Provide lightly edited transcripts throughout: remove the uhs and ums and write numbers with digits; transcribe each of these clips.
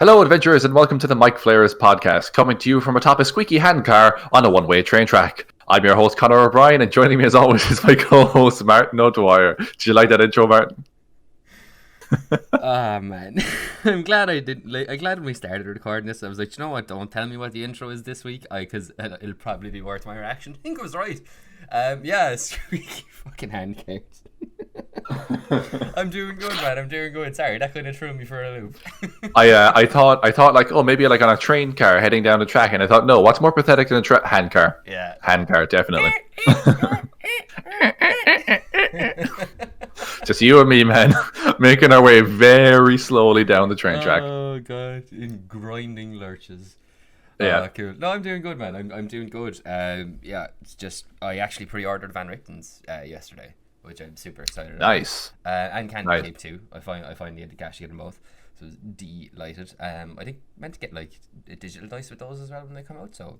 Hello, adventurers, and welcome to the Micflayers podcast, coming to you from atop a squeaky handcar on a one-way train track. I'm your host, Conor O'Brien, and joining me as always is my co-host, Martin O'Dwyer. Did you like that intro, Martin? Oh man, I'm glad I didn't. I'm glad when we started recording this, I was like, you know what? Don't tell me what the intro is this week, because it'll probably be worth my reaction. I think it was right. Yeah, squeaky fucking handcars. I'm doing good, man. I'm doing good. Sorry, that kind of threw me for a loop. I thought like, oh, maybe like on a train car heading down the track, and I thought, no, what's more pathetic than a handcar? Yeah, handcar, definitely. Just you and me, man, making our way very slowly down the train track. Oh god, in grinding lurches. Yeah, cool. No, I'm doing good, man. I'm doing good. Yeah, it's just I actually pre-ordered Van Richten's yesterday, which I'm super excited about. Nice. And Candy Nice. Cape too. I finally had the cash to get them both, so I was delighted. I think meant to get like a digital dice with those as well when they come out. So,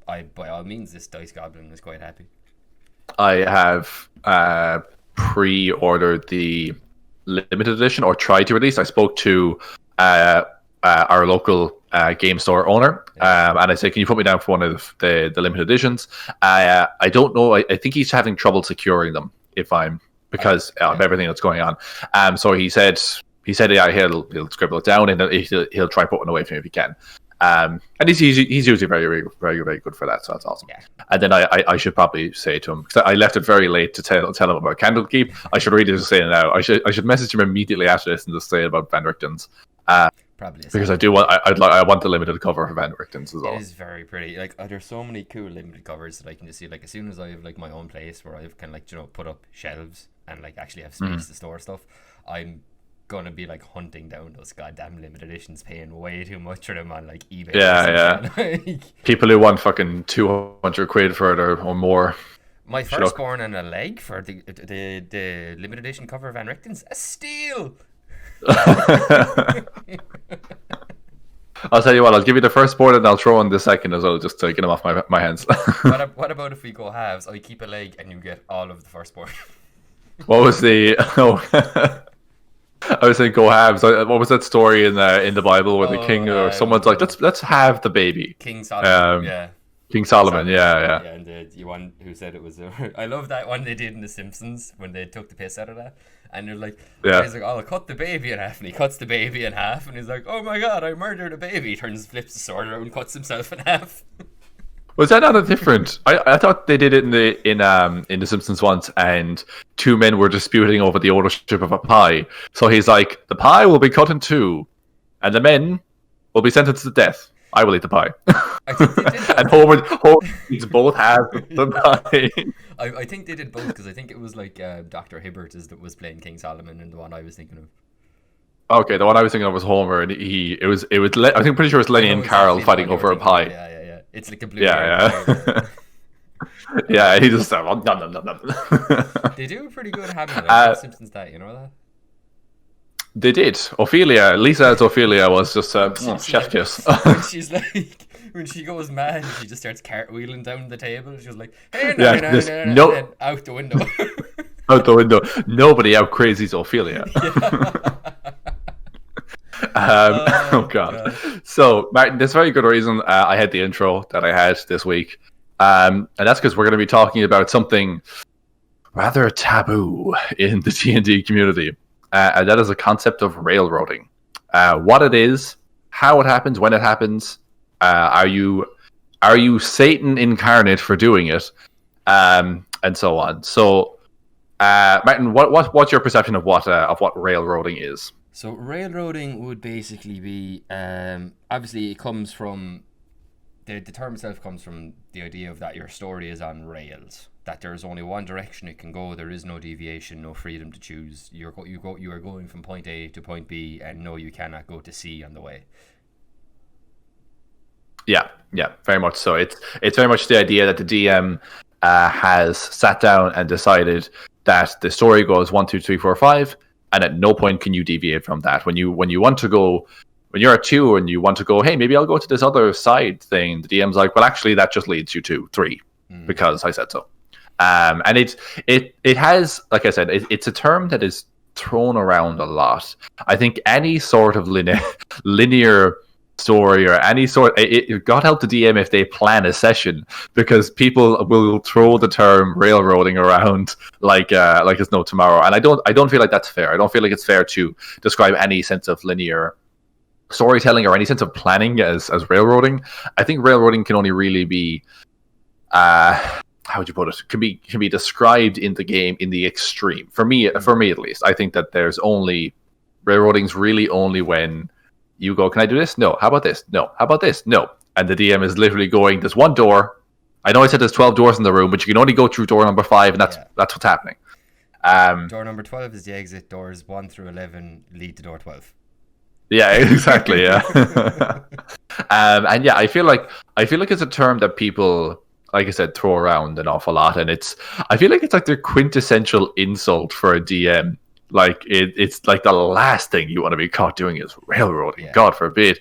by all means, this dice goblin is quite happy. I have pre-ordered the limited edition, or tried to at least. I spoke to our local game store owner, and I said, can you put me down for one of the limited editions? I don't know. I think he's having trouble securing them because of everything that's going on. So he said yeah, he'll scribble it down, and he'll try and put one away for me if he can. And he's usually very, very, very good for that, so that's awesome. Yeah. And then I should probably say to him, because I left it very late to tell him about Candle Keep. I should really just say it now. I should message him immediately after this and just say about Van Richten's. Probably because I do want I want the limited cover for Van Richten's as well. It is very pretty. Like there's so many cool limited covers that I can just see. Like as soon as I have like my own place where I can like put up shelves and like actually have space to store stuff, I'm gonna be like hunting down those goddamn limited editions, paying way too much for them on like eBay. Yeah. People who want fucking 200 quid for it or more. My firstborn and a leg for the limited edition cover of Van Richten's, a steal. I'll tell you what, I'll give you the first board and I'll throw in the second as well, just to get them off my hands. What about if we go halves? I keep a leg and you get all of the first board. What was the? I was saying go halves. What was that story in the Bible where the king or someone's like, let's have the baby? King Solomon. Yeah. King Solomon. Yeah. Yeah, and the one who said it was. I love that one they did in The Simpsons when they took the piss out of that. And they're like, he's like, I'll cut the baby in half, and he cuts the baby in half, and he's like, oh my god, I murdered a baby. Turns, flips the sword around, and cuts himself in half. Was that not a different? I thought they did it in The Simpsons once, and two men were disputing over the ownership of a pie. So he's like, the pie will be cut in two, and the men will be sentenced to death. I will eat the pie. I think they did that. And Homer eats both halves of the pie. I think they did both, because I think it was like Dr. Hibbert was playing King Solomon, and the one I was thinking of. Okay, the one I was thinking of was Homer, and it was I think pretty sure it was Lenny and Carl fighting over a pie. Yeah. It's like a blue. Yeah. Yeah, he just nom. They do a pretty good having it. Simpsons that, you know that. They did. Lisa as Ophelia was just chef kiss. She's like, when she goes mad, she just starts cartwheeling down the table. She's like, hey, no, out the window. Out the window. Nobody out crazies Ophelia. Oh god. So Martin, there's a very good reason I had the intro that I had this week, and that's because we're going to be talking about something rather taboo in the D&D community. And that is a concept of railroading. What it is, how it happens, when it happens. Are you Satan incarnate for doing it, and so on. So, Martin, what's your perception of what railroading is? So railroading would basically be obviously it comes from the term itself comes from the idea of that your story is on rails. That there is only one direction it can go. There is no deviation, no freedom to choose. You are going from point A to point B, and no, you cannot go to C on the way. Yeah, very much so. It's very much the idea that the DM has sat down and decided that the story goes 1, 2, 3, 4, 5, and at no point can you deviate from that. When you want to go, when you're at 2 and you want to go, hey, maybe I'll go to this other side thing. The DM's like, well, actually, that just leads you to 3 because I said so. And it has, like I said, it's a term that is thrown around a lot. I think any sort of linear story or any sort, God help the DM if they plan a session, because people will throw the term railroading around like it's no tomorrow, and I don't feel like that's fair. I don't feel like it's fair to describe any sense of linear storytelling or any sense of planning as railroading. I think railroading can only really be how would you put it? Can be described in the game in the extreme. For me at least, I think that there's only railroading's really only when you go, can I do this? No. How about this? No. How about this? No. And the DM is literally going, there's one door. I know I said there's 12 doors in the room, but you can only go through door number 5, and that's what's happening. Door number 12 is the exit. Doors 1 through 11 lead to door 12. Yeah, exactly. Yeah. And yeah, I feel like it's a term that people, like I said, throw around an awful lot, and I feel like it's like the quintessential insult for a DM. Like it's like the last thing you want to be caught doing is railroading. God forbid.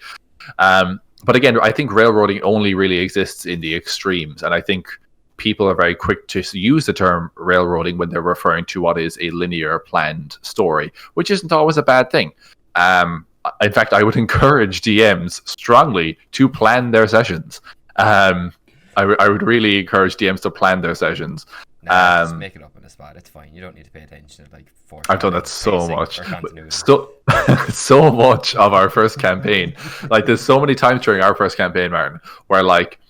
But again, I think railroading only really exists in the extremes, and I think people are very quick to use the term railroading when they're referring to what is a linear planned story, which isn't always a bad thing. In fact, I would encourage DMs strongly to plan their sessions. I would really encourage DMs to plan their sessions. Just make it up on the spot. It's fine. You don't need to pay attention to like 4 I've done that so much. So much of our first campaign. Like there's so many times during our first campaign, Martin, where like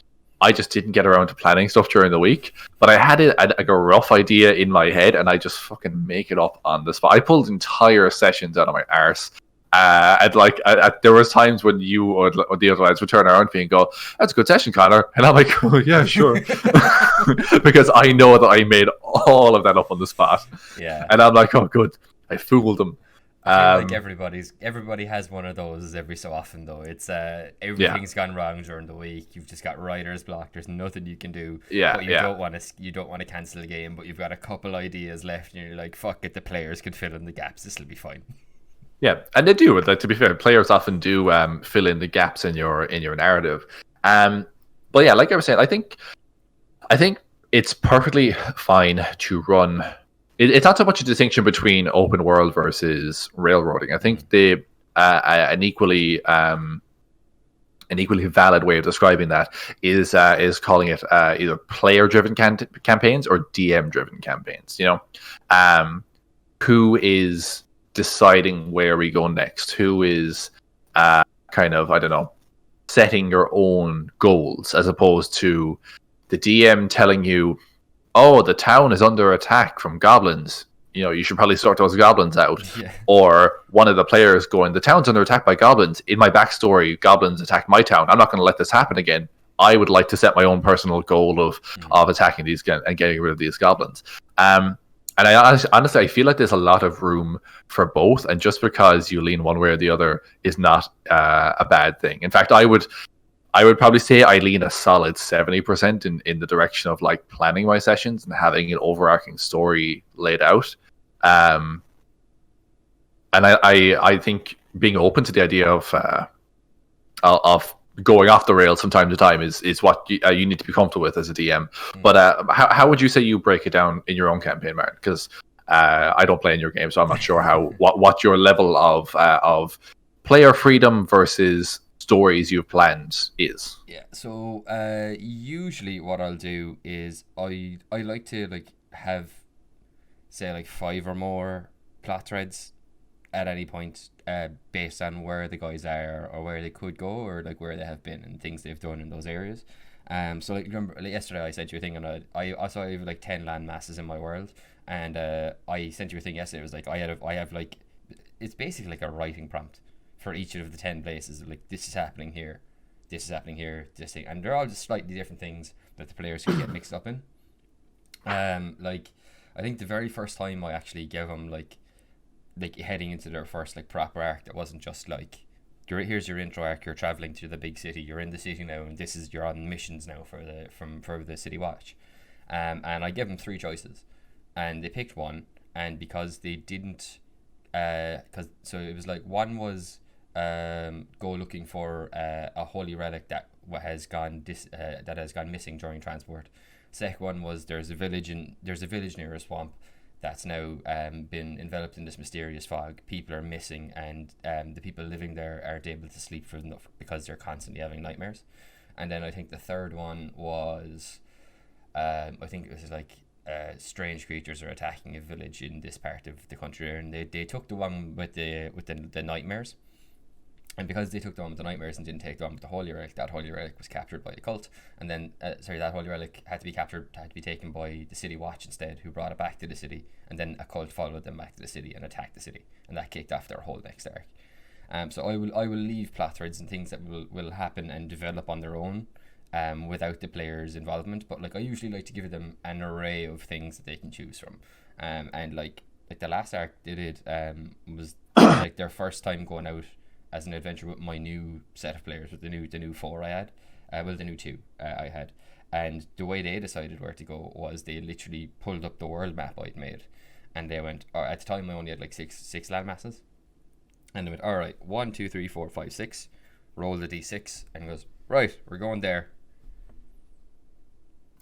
I just didn't get around to planning stuff during the week, but I had like a rough idea in my head, and I just fucking make it up on the spot. I pulled entire sessions out of my arse. And like there was times when you or the other lads would turn around to me and go, "That's a good session, Connor," and I'm like, "Oh, yeah, sure," because I know that I made all of that up on the spot. Yeah, and I'm like, "Oh, good, I fooled them." I feel like everybody has one of those every so often though. It's everything's gone wrong during the week. You've just got writer's block. There's nothing you can do. But you don't want to cancel the game, but you've got a couple ideas left, and you're like, "Fuck it, the players can fill in the gaps. This will be fine." Yeah, and they do. Like, to be fair, players often do fill in the gaps in your narrative. But yeah, like I was saying, I think it's perfectly fine to run. It's not so much a distinction between open world versus railroading. I think they an equally valid way of describing that is calling it either player driven campaigns or DM driven campaigns. You know, who is deciding where we go next, who is kind of, I don't know, setting your own goals, as opposed to the DM telling you, oh, the town is under attack from goblins, you know, you should probably sort those goblins out. Or one of the players going, the town's under attack by goblins. In my backstory, goblins attacked my town. I'm not going to let this happen again. I would like to set my own personal goal of attacking these and getting rid of these goblins. And I honestly, I feel like there's a lot of room for both, and just because you lean one way or the other is not a bad thing. In fact, I would probably say I lean a solid 70% in the direction of like planning my sessions and having an overarching story laid out. And I think being open to the idea of going off the rails from time to time is what you need to be comfortable with as a DM. But how would you say you break it down in your own campaign, Martin? Because I don't play in your game, so I'm not sure what your level of player freedom versus stories you've planned is. Yeah. So usually what I'll do is I like to like have say like 5 or more plot threads at any point, based on where the guys are or where they could go or like where they have been and things they've done in those areas. So like remember like yesterday I sent you a thing, and I also have like 10 land masses in my world, and I sent you a thing yesterday. It was like I have like, it's basically like a writing prompt for each of the 10 places. Like, this is happening here, this is happening here, this thing, and they're all just slightly different things that the players can get mixed up in. Like I think the very first time I actually gave them like heading into their first like proper arc, that wasn't just like, here's your intro arc, you're traveling to the big city, you're in the city now, and you're on missions now for the city watch. And I gave them 3 choices, and they picked one, and because they didn't so it was like, one was go looking for a holy relic that has gone missing during transport. Second one was there's a village near a swamp that's now been enveloped in this mysterious fog. People are missing, and the people living there aren't able to sleep for enough because they're constantly having nightmares. And then I think the third one was, I think it was like strange creatures are attacking a village in this part of the country, and they took the one with the nightmares. And because they took the one with the nightmares and didn't take the one with the holy relic, that holy relic was captured by the cult. And then, that holy relic had to be taken by the city watch instead, who brought it back to the city. And then a cult followed them back to the city and attacked the city. And that kicked off their whole next arc. So I will leave plot threads and things that will happen and develop on their own, without the player's involvement. But like, I usually like to give them an array of things that they can choose from. And like the last arc they did was like their first time going out as an adventure with my new set of players, with the new 4 I had, the new 2 I had. And the way they decided where to go was they literally pulled up the world map I'd made, and they went, or at the time I only had like six land masses, and they went, all right, 1 2 3 4 5 6, roll the d6, and goes, right, we're going there.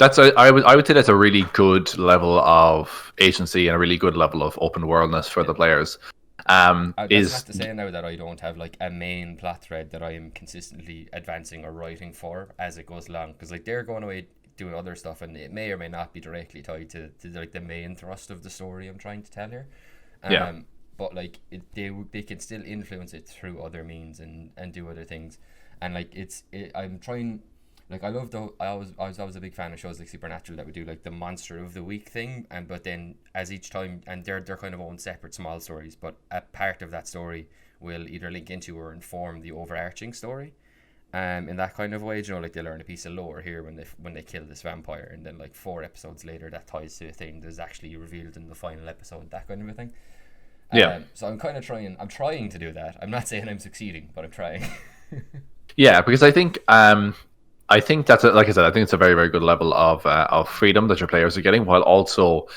I would say that's a really good level of agency and a really good level of open worldness for the players. That's not to say now that I don't have like a main plot thread that I am consistently advancing or writing for as it goes along, because like they're going away doing other stuff, and it may or may not be directly tied to like the main thrust of the story I'm trying to tell here. But like they can still influence it through other means and do other things, and like I'm trying. Like, I was always a big fan of shows like Supernatural that would do like the monster of the week thing, but then as each time, and they're kind of own separate small stories, but a part of that story will either link into or inform the overarching story, in that kind of way. You know, like they learn a piece of lore here when they kill this vampire, and then like 4 episodes later that ties to a thing that's actually revealed in the final episode, that kind of a thing. So I'm kind of trying. I'm trying to do that. I'm not saying I'm succeeding, but I'm trying. Yeah, because I think that's like I said. I think it's a very, very good level of freedom that your players are getting, while also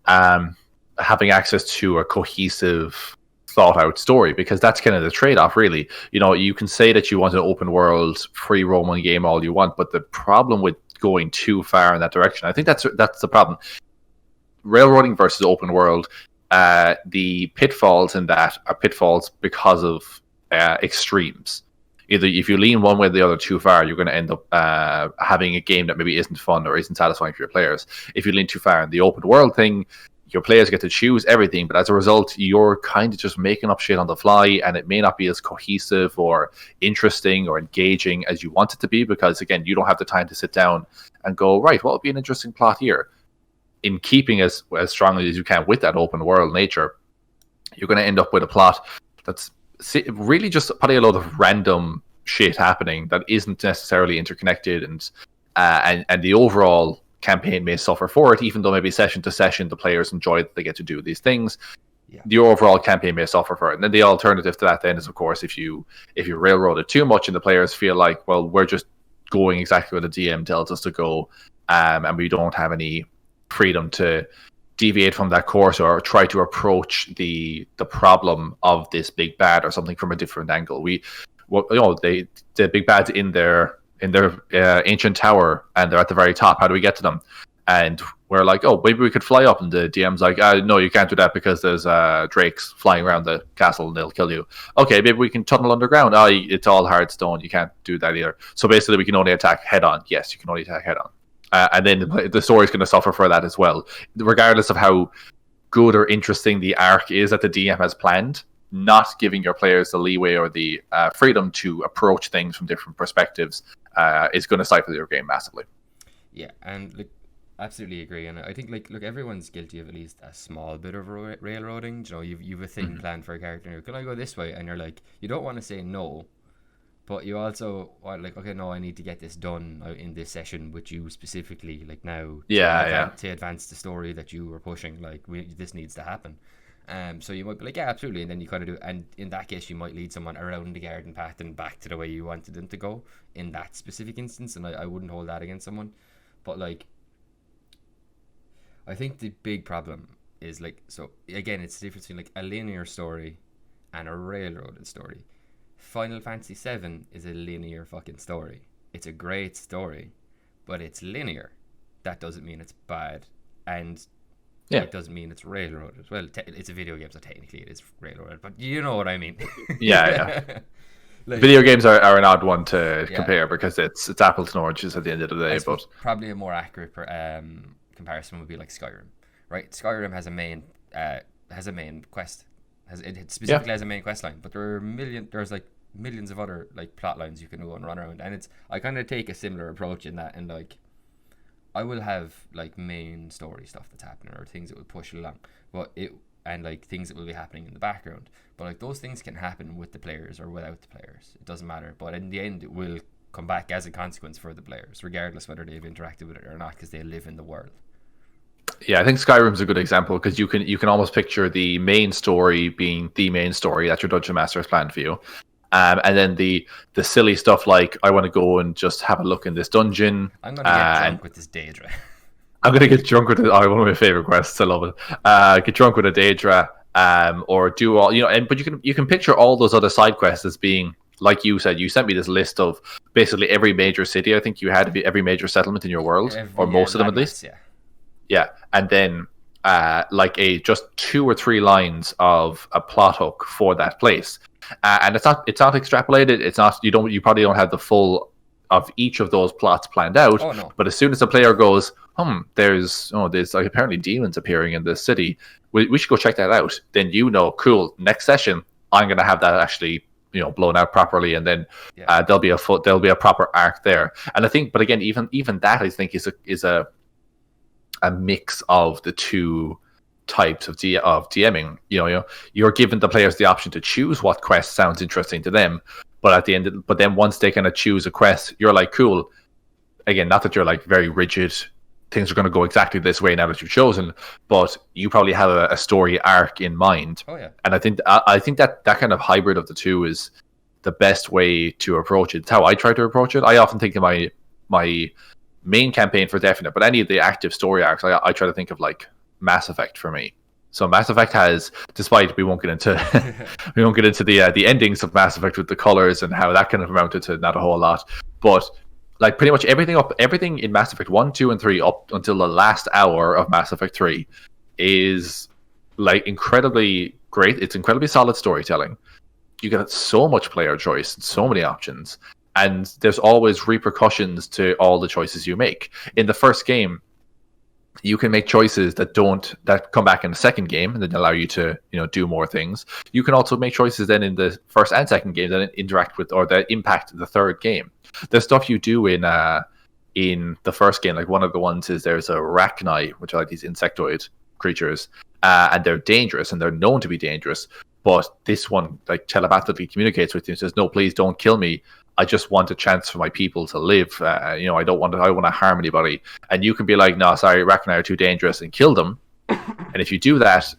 having access to a cohesive, thought out story. Because that's kind of the trade off, really. You know, you can say that you want an open world, free roaming game all you want, but the problem with going too far in that direction, I think that's the problem. Railroading versus open world, the pitfalls in that are pitfalls because of extremes. Either if you lean one way or the other too far, you're going to end up having a game that maybe isn't fun or isn't satisfying for your players. If you lean too far in the open world thing, your players get to choose everything, but as a result, you're kind of just making up shit on the fly, and it may not be as cohesive or interesting or engaging as you want it to be, because, again, you don't have the time to sit down and go, right, what would be an interesting plot here? In keeping as strongly as you can with that open world nature, you're going to end up with a plot that's really just probably a lot of random shit happening that isn't necessarily interconnected, and the overall campaign may suffer for it, even though maybe session to session the players enjoy that they get to do these things. The overall campaign may suffer for it. And then the alternative to that then is, of course, if you railroad it too much and the players feel like, well, we're just going exactly where the DM tells us to go, and we don't have any freedom to deviate from that course or try to approach the problem of this big bad or something from a different angle. The big bad's in their ancient tower, and they're at the very top. How do we get to them? And we're like, oh, maybe we could fly up. And the DM's like, no, you can't do that because there's drakes flying around the castle and they'll kill you. Okay, maybe we can tunnel underground. Oh, it's all hard stone. You can't do that either. So basically, we can only attack head on. Yes, you can only attack head on. And then the story's going to suffer for that as well, regardless of how good or interesting the arc is that the DM has planned. Not giving your players the leeway or the freedom to approach things from different perspectives is going to stifle your game massively. Yeah, and absolutely agree. And I think everyone's guilty of at least a small bit of railroading. You know, you've a thing planned for a character, and you're, can I go this way? And you're like, you don't want to say no, but you also are like, okay, no, I need to get this done in this session with you specifically, like now. To advance the story that you were pushing, this needs to happen. So you might be like, yeah, absolutely, and then you kind of do, and in that case, you might lead someone around the garden path and back to the way you wanted them to go in that specific instance, and I wouldn't hold that against someone. But I think the big problem is so again, it's the difference between a linear story and a railroaded story. Final Fantasy VII is a linear fucking story. It's a great story, but it's linear. That doesn't mean it's bad. And Yeah. It doesn't mean it's railroaded. Well, it's a video game, so technically it is railroaded, but you know what I mean. Yeah. Video games are an odd one to compare because it's apples and oranges at the end of the day. But probably a more accurate comparison would be like Skyrim, right? Skyrim has a main quest, it specifically has a main quest line, but there's like millions of other like plot lines you can go and run around, and I kind of take a similar approach in that, and like I will have like main story stuff that's happening or things that will push it along, and like things that will be happening in the background. But like those things can happen with the players or without the players. It doesn't matter. But in the end, it will come back as a consequence for the players, regardless whether they've interacted with it or not, because they live in the world. Yeah, I think Skyrim's a good example because you can almost picture the main story being the main story that your dungeon master has planned for you. And then the silly stuff like I want to go and just have a look in this dungeon. I'm going to get drunk with this Daedra. I'm going to get drunk with it. Oh, one of my favorite quests. I love it. Get drunk with a Daedra, or do all but you can picture all those other side quests as being like you said. You sent me this list of basically every major city. I think you had every major settlement in your world, or most of them at least. Yeah, and then like just 2 or 3 lines of a plot hook for that place. And it's not extrapolated. It's not you probably don't have the full of each of those plots planned out. Oh, no. But as soon as the player goes, there's like apparently demons appearing in this city. We should go check that out. Then cool. Next session, I'm gonna have that actually blown out properly, and then there'll be a proper arc there. And I think, but again, even that I think is a mix of the two types of DMing. You're giving the players the option to choose what quest sounds interesting to them, but then once they kind of choose a quest, you're like, cool. Again, not that you're like very rigid, things are going to go exactly this way now that you've chosen, but you probably have a story arc in mind. Oh yeah. And I think that kind of hybrid of the two is the best way to approach it. It's how I try to approach it. I often think of my main campaign for definite, but any of the active story arcs, I try to think of like Mass Effect for me. So Mass Effect has, despite we won't get into the endings of Mass Effect with the colors and how that kind of amounted to not a whole lot, but like pretty much everything in Mass Effect 1, 2, and 3 up until the last hour of Mass Effect 3 is like incredibly great. It's incredibly solid storytelling. You get so much player choice, so many options, and there's always repercussions to all the choices you make. In the first game, you can make choices that come back in the second game and then allow you to do more things. You can also make choices then in the first and second game that interact with or that impact the third game. There's stuff you do in the first game, like one of the ones is there's a Rachni, which are like these insectoid creatures, and they're dangerous and they're known to be dangerous. But this one like telepathically communicates with you and says, "No, please don't kill me. I just want a chance for my people to live. I don't want to harm anybody." And you can be like, "No, sorry, Rachni are too dangerous," and kill them. And if you do that,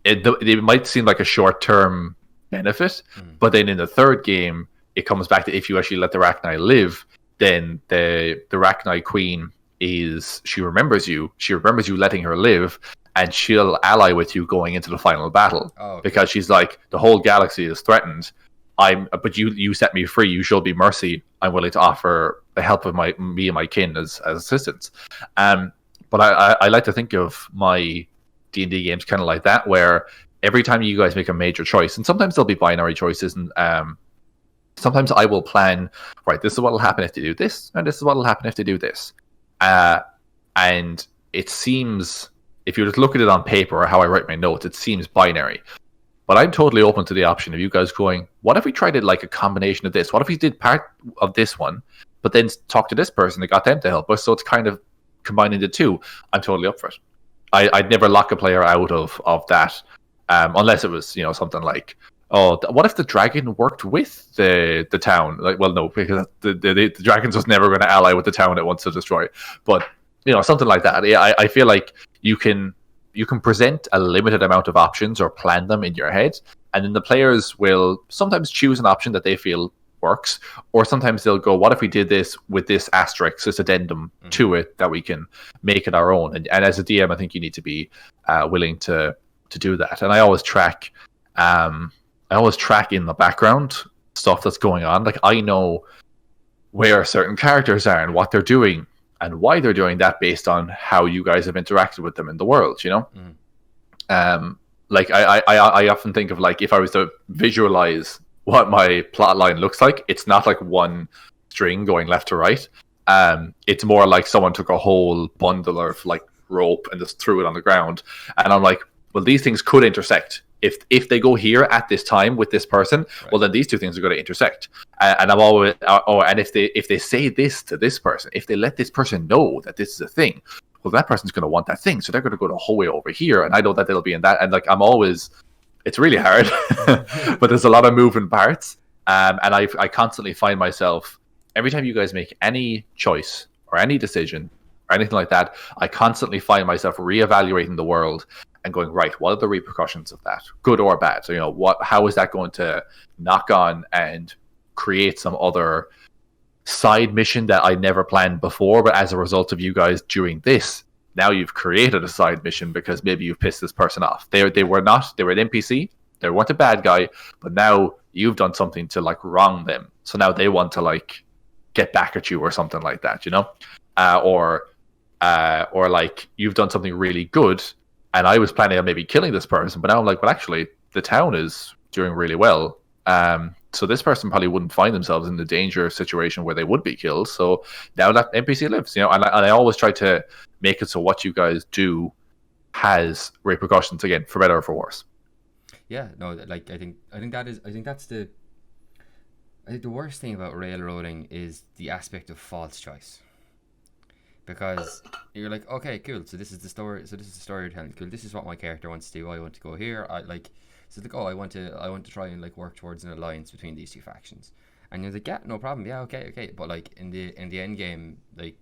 it might seem like a short-term benefit, but then in the third game, it comes back to if you actually let the Rachni live, then the Rachni queen she remembers you letting her live, and she'll ally with you going into the final battle. Oh, okay. Because she's like, the whole galaxy is threatened. But you set me free. You showed me mercy. I'm willing to offer the help of me and my kin as assistants. But I like to think of my D&D games kind of like that, where every time you guys make a major choice, and sometimes there'll be binary choices, and sometimes I will plan, right, this is what will happen if they do this, and this is what will happen if they do this. And it seems, if you just look at it on paper or how I write my notes, it seems binary. But I'm totally open to the option of you guys going, what if we tried it like a combination of this? What if we did part of this one, but then talk to this person and got them to help us? So it's kind of combining the two. I'm totally up for it. I'd never lock a player out of that, unless it was something like, what if the dragon worked with the town? Like, well, no, because the dragon's just never going to ally with the town it wants to destroy. But something like that. I feel like you can present a limited amount of options or plan them in your head, and then the players will sometimes choose an option that they feel works, or sometimes they'll go, what if we did this with this asterisk, this addendum to it that we can make it our own? And as a DM, I think you need to be willing to do that. And I always track in the background stuff that's going on. Like, I know where certain characters are and what they're doing, and why they're doing that based on how you guys have interacted with them in the world, you know? Like I often think of, like, if I was to visualize what my plot line looks like, it's not like one string going left to right. It's more like someone took a whole bundle of like rope and just threw it on the ground, and I'm like, well, these things could intersect. If they go here at this time with this person, right, well, then these two things are going to intersect. And I'm always, and if they say this to this person, if they let this person know that this is a thing, well, that person's going to want that thing, so they're going to go the whole way over here, and I know that they'll be in that. And like, I'm always, it's really hard, but there's a lot of moving parts, and I constantly find myself, every time you guys make any choice or any decision or anything like that, I constantly find myself reevaluating the world and going, right, what are the repercussions of that, good or bad? So, you know, how is that going to knock on and create some other side mission that I never planned before, but as a result of you guys doing this, now you've created a side mission because maybe you've pissed this person off. They were an NPC, they weren't a bad guy, but now you've done something to like wrong them. So now they want to like get back at you or something like that, you know? Or like you've done something really good, and I was planning on maybe killing this person, but now I'm like, well, actually, the town is doing really well. So this person probably wouldn't find themselves in the danger situation where they would be killed. So now that NPC lives, you know, and I always try to make it so what you guys do has repercussions, again, for better or for worse. Yeah, no, like I think that's the worst thing about railroading is the aspect of false choice. Because you're like, okay, cool, so this is the story you're telling. Cool, this is what my character wants to do. I want to go here. I want to try and like work towards an alliance between these two factions. And you're like, yeah, no problem. Yeah, okay. But like in the end game, like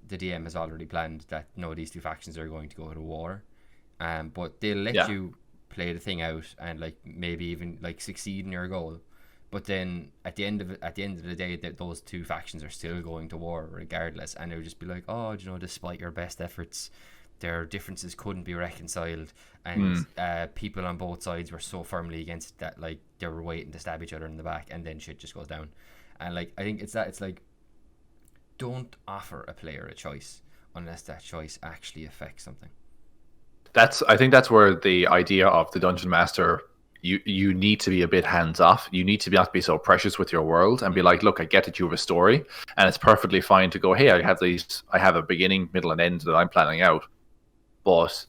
the DM has already planned that no, these two factions are going to go to war. But they'll let you play the thing out and like maybe even like succeed in your goal. But then at the end of the day, that those two factions are still going to war regardless, and it would just be like, oh, you know, despite your best efforts, their differences couldn't be reconciled, and people on both sides were so firmly against it that like they were waiting to stab each other in the back, and then shit just goes down. And like I think it's like, don't offer a player a choice unless that choice actually affects something. I think that's where the idea of the Dungeon Master, you need to be a bit hands off. You need to not be so precious with your world and be like, look, I get that you have a story, and it's perfectly fine to go, hey, I have a beginning, middle, and end that I'm planning out. But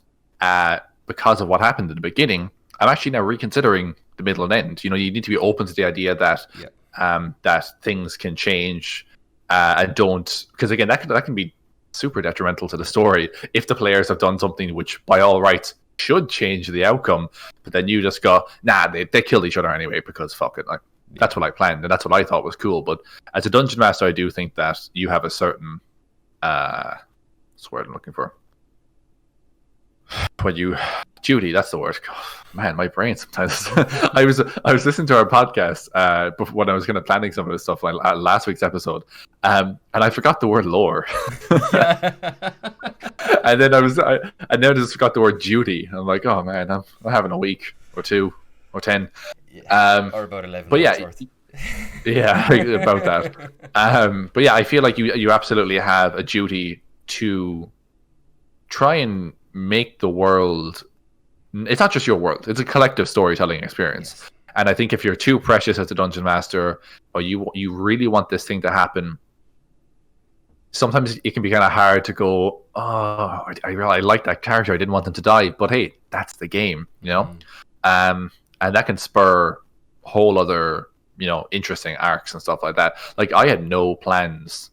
because of what happened in the beginning, I'm actually now reconsidering the middle and end. You know, you need to be open to the idea that that things can change and don't, because again, that can be super detrimental to the story if the players have done something which, by all rights, should change the outcome, but then you just go, nah, they killed each other anyway because fuck it. Like, that's what I planned and that's what I thought was cool. But as a dungeon master, I do think that you have a certain what's the word I'm looking for? Duty, that's the word. God, man, my brain sometimes. I was listening to our podcast when I was kind of planning some of this stuff, like last week's episode, and I forgot the word lore. And then I now just forgot the word duty. I'm like, oh man, I'm having a week or 2 or 10, or about 11. But yeah, yeah, about that. But yeah, I feel like you absolutely have a duty to try and make the world. It's not just your world; it's a collective storytelling experience. Yes. And I think if you're too precious as a dungeon master, or you really want this thing to happen, sometimes it can be kind of hard to go, oh, I like that character, I didn't want them to die, but hey, that's the game, you know. And that can spur whole other, you know, interesting arcs and stuff like that. Like, I had no plans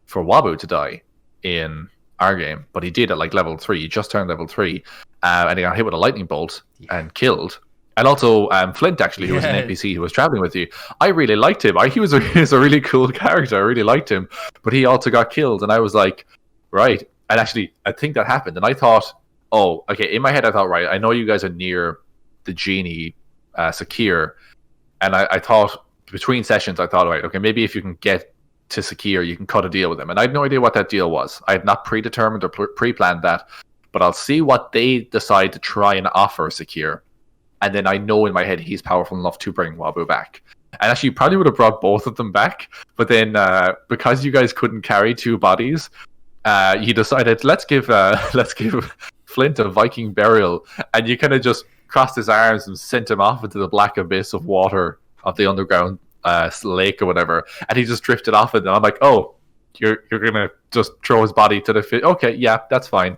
for Wabu to die in our game, but he did at like level 3. He just turned level 3, and he got hit with a lightning bolt and killed. And also Flint, actually, who was an NPC who was traveling with you. I really liked him. He was a really cool character. I really liked him, but he also got killed. And I was like, right. And actually, I think that happened. And I thought, oh, okay. In my head, I thought, right, I know you guys are near the genie, Sakir, and I thought between sessions, I thought, right, okay, maybe if you can get to Sakir, you can cut a deal with him. And I had no idea what that deal was. I had not predetermined or pre-planned that, but I'll see what they decide to try and offer Sakir. And then I know in my head he's powerful enough to bring Wabu back. And actually, you probably would have brought both of them back. But then because you guys couldn't carry 2 bodies, he decided let's give Flint a Viking burial, and you kind of just crossed his arms and sent him off into the black abyss of water of the underground lake or whatever, and he just drifted off it. And I'm like, oh, you're gonna just throw his body to the fit? Okay, yeah, that's fine.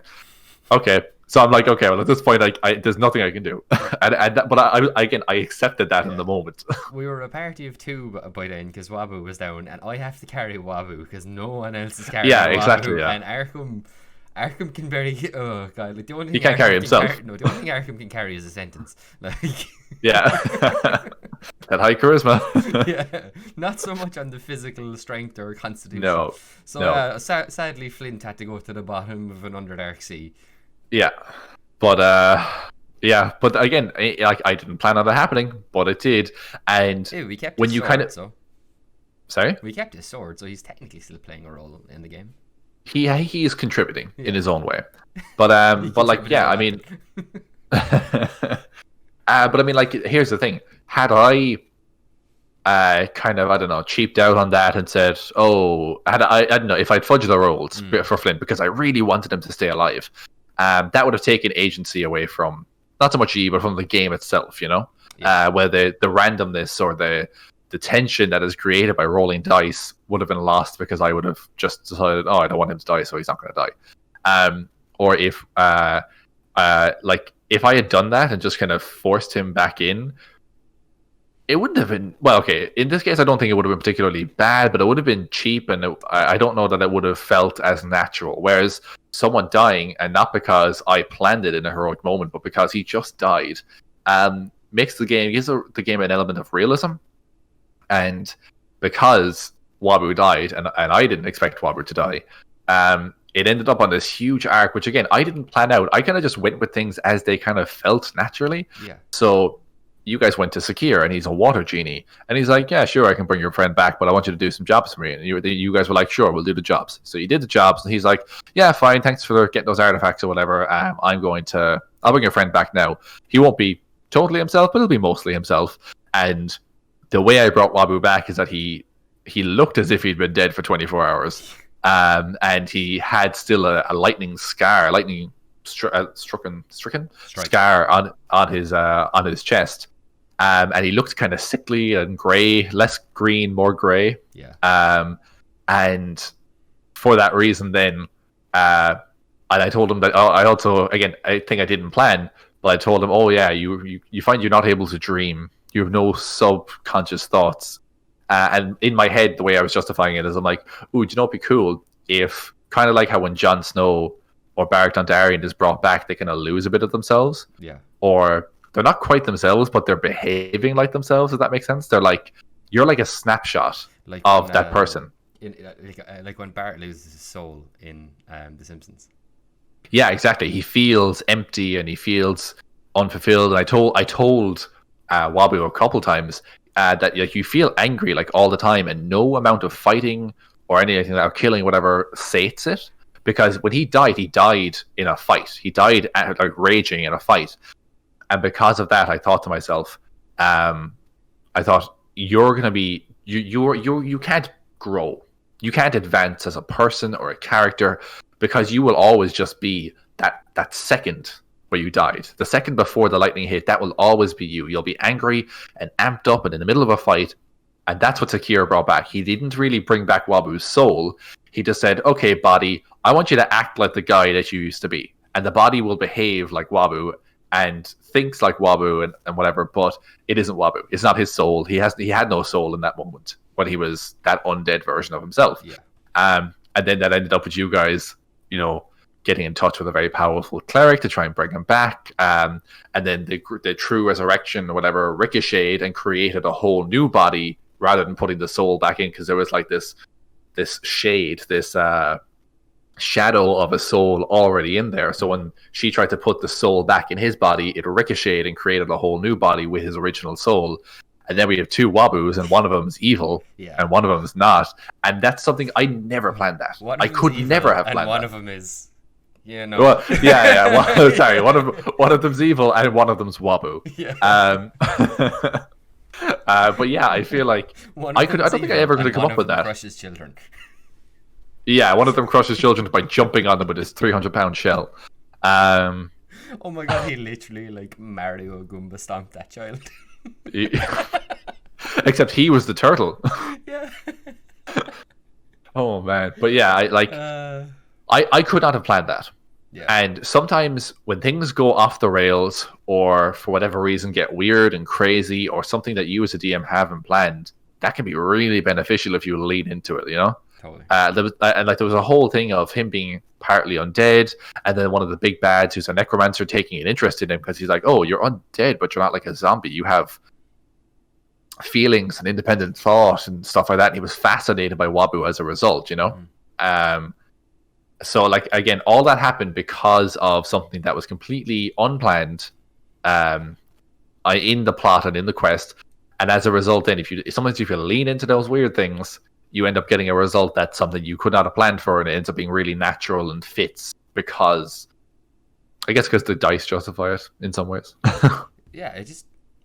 Okay, so I'm like, okay, well at this point, there's nothing I can do, but I accepted that in the moment. We were a party of 2 by then because Wabu was down, and I have to carry Wabu because no one else is carrying Wabu. Exactly. Yeah, and Arkham can barely. Oh god, like the only thing he can't carry himself. The only thing Arkham can carry is a sentence. Like, yeah, that high charisma. Yeah, not so much on the physical strength or constitution. No. So sadly, Flint had to go to the bottom of an Underdark sea. Yeah, but again, I didn't plan on that happening, but it did. And we kept when his you sword, sorry, we kept his sword, so he's technically still playing a role in the game. He is contributing in his own way, but I mean, but I mean, like, here's the thing: had I kind of, I don't know, cheaped out on that and said, oh, I don't know, if I'd fudged the roles for Flint because I really wanted him to stay alive, that would have taken agency away from not so much but from the game itself, you know, where the randomness or the tension that is created by rolling dice would have been lost because I would have just decided, oh, I don't want him to die, so he's not going to die. Or if if I had done that and just kind of forced him back in, it wouldn't have been, well, okay, in this case I don't think it would have been particularly bad, but it would have been cheap, and I don't know that it would have felt as natural. Whereas someone dying, and not because I planned it in a heroic moment, but because he just died, gives the game an element of realism. And because Wabu died, and I didn't expect Wabu to die, it ended up on this huge arc, which again, I didn't plan out. I kind of just went with things as they kind of felt naturally. Yeah. So you guys went to Sakir, and he's a water genie, and he's like, yeah, sure, I can bring your friend back, but I want you to do some jobs for me. And you guys were like, sure, we'll do the jobs. So you did the jobs, and he's like, yeah, fine, thanks for getting those artifacts or whatever. I'll bring your friend back now. He won't be totally himself, but he'll be mostly himself. And the way I brought Wabu back is that he looked as if he'd been dead for 24 hours. And he had still a lightning scar, stricken scar on his chest. And he looked kind of sickly and grey, less green, more grey. Yeah. And for that reason, then, and I told him that. I also, again, I think I didn't plan, but I told him, oh yeah, you find you're not able to dream. You have no subconscious thoughts. And in my head, the way I was justifying it is, I'm like, ooh, do you know what'd be cool if, kind of like how when Jon Snow or Beric Dondarrion is brought back, they kind of lose a bit of themselves. Yeah. Or they're not quite themselves, but they're behaving like themselves. Does that make sense? They're like, you're like a snapshot of that person. Like when Bart loses his soul in The Simpsons. Yeah, exactly. He feels empty and he feels unfulfilled. And I told Wabu a couple times that like you feel angry like all the time, and no amount of fighting or anything or killing whatever sates it. Because when he died in a fight. He died like raging in a fight, and because of that, I thought to myself, you're gonna be you can't grow, you can't advance as a person or a character, because you will always just be that second where you died, the second before the lightning hit. That will always be you. You'll be angry and amped up and in the middle of a fight, and that's what Sakir brought back. He didn't really bring back Wabu's soul. He just said, okay, body, I want you to act like the guy that you used to be, and the body will behave like Wabu and thinks like Wabu and whatever, but it isn't Wabu. It's not his soul. He had no soul in that moment when he was that undead version of himself. Yeah. And then that ended up with you guys, getting in touch with a very powerful cleric to try and bring him back. And then the true resurrection or whatever ricocheted and created a whole new body rather than putting the soul back in, because there was like this shade, this shadow of a soul already in there. So when she tried to put the soul back in his body, it ricocheted and created a whole new body with his original soul. And then we have two Wabus, and one of them is evil, and one of them is not. And that's something I never planned that. I could never have planned that. And one of them is... Yeah, no. Well, sorry, one of them's evil and one of them's Wabu. Yeah. But yeah, I feel like I don't think I ever could have come up with that. Crushes children. Yeah, one of them crushes children by jumping on them with his 300-pound shell. Oh my god, he literally like Mario Goomba stomped that child. Except he was the turtle. Yeah. Oh man, but yeah, I could not have planned that. Yeah. And sometimes when things go off the rails, or for whatever reason get weird and crazy, or something that you as a DM haven't planned, that can be really beneficial if you lean into it. You know. Totally. There was a whole thing of him being partly undead, and then one of the big bads, who's a necromancer, taking an interest in him because he's like, "Oh, you're undead, but you're not like a zombie. You have feelings and independent thought and stuff like that." And he was fascinated by Wabu as a result, you know. So like again, all that happened because of something that was completely unplanned, in the plot and in the quest. And as a result, then if you lean into those weird things, you end up getting a result that's something you could not have planned for, and it ends up being really natural and fits because the dice justify it in some ways. Yeah,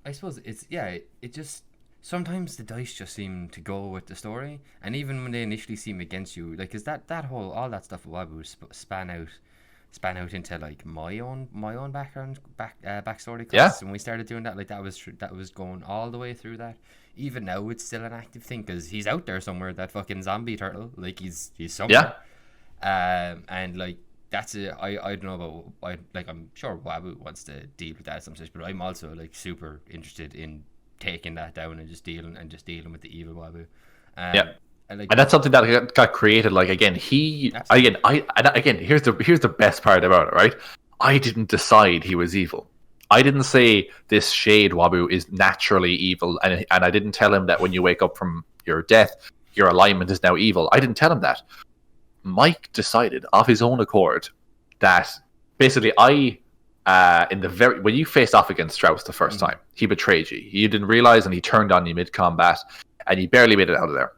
I suppose it just sometimes the dice just seem to go with the story, and even when they initially seem against you, like is that whole all that stuff with Wabu span out into like my own backstory. Yeah. When we started doing that, like that was going all the way through that. Even now, it's still an active thing because he's out there somewhere. That fucking zombie turtle, like he's somewhere. Yeah. And like that's it. I don't know about I'm sure Wabu wants to deal with that at some stage, but I'm also like super interested in taking that down and just dealing with the evil Wabu. Yeah. And that's something that got created. Like again, here's the best part about it, right? I didn't decide he was evil. I didn't say this shade Wabu is naturally evil, and I didn't tell him that when you wake up from your death, your alignment is now evil. I didn't tell him that. Mike decided of his own accord that basically when you faced off against Strauss the first time, he betrayed you. You didn't realize, and he turned on you mid-combat, and you barely made it out of there.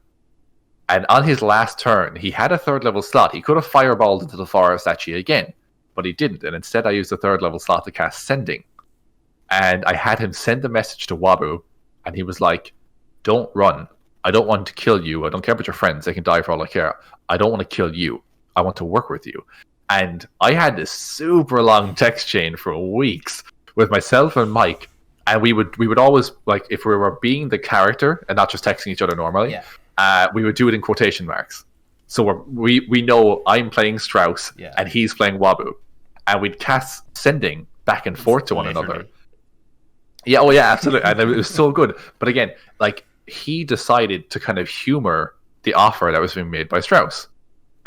And on his last turn, he had a 3rd level slot. He could have fireballed into the forest at you again, but he didn't. And instead, I used the 3rd level slot to cast Sending. And I had him send a message to Wabu, and he was like, "Don't run. I don't want to kill you. I don't care about your friends. They can die for all I care. I don't want to kill you. I want to work with you." And I had this super long text chain for weeks with myself and Mike, and we would always, like, if we were being the character and not just texting each other normally, we would do it in quotation marks. So we know I'm playing Strauss and he's playing Wabu, and we'd cast Sending back and forth to one another. Yeah, oh yeah, absolutely. And it was so good. But again, like, he decided to kind of humor the offer that was being made by Strauss.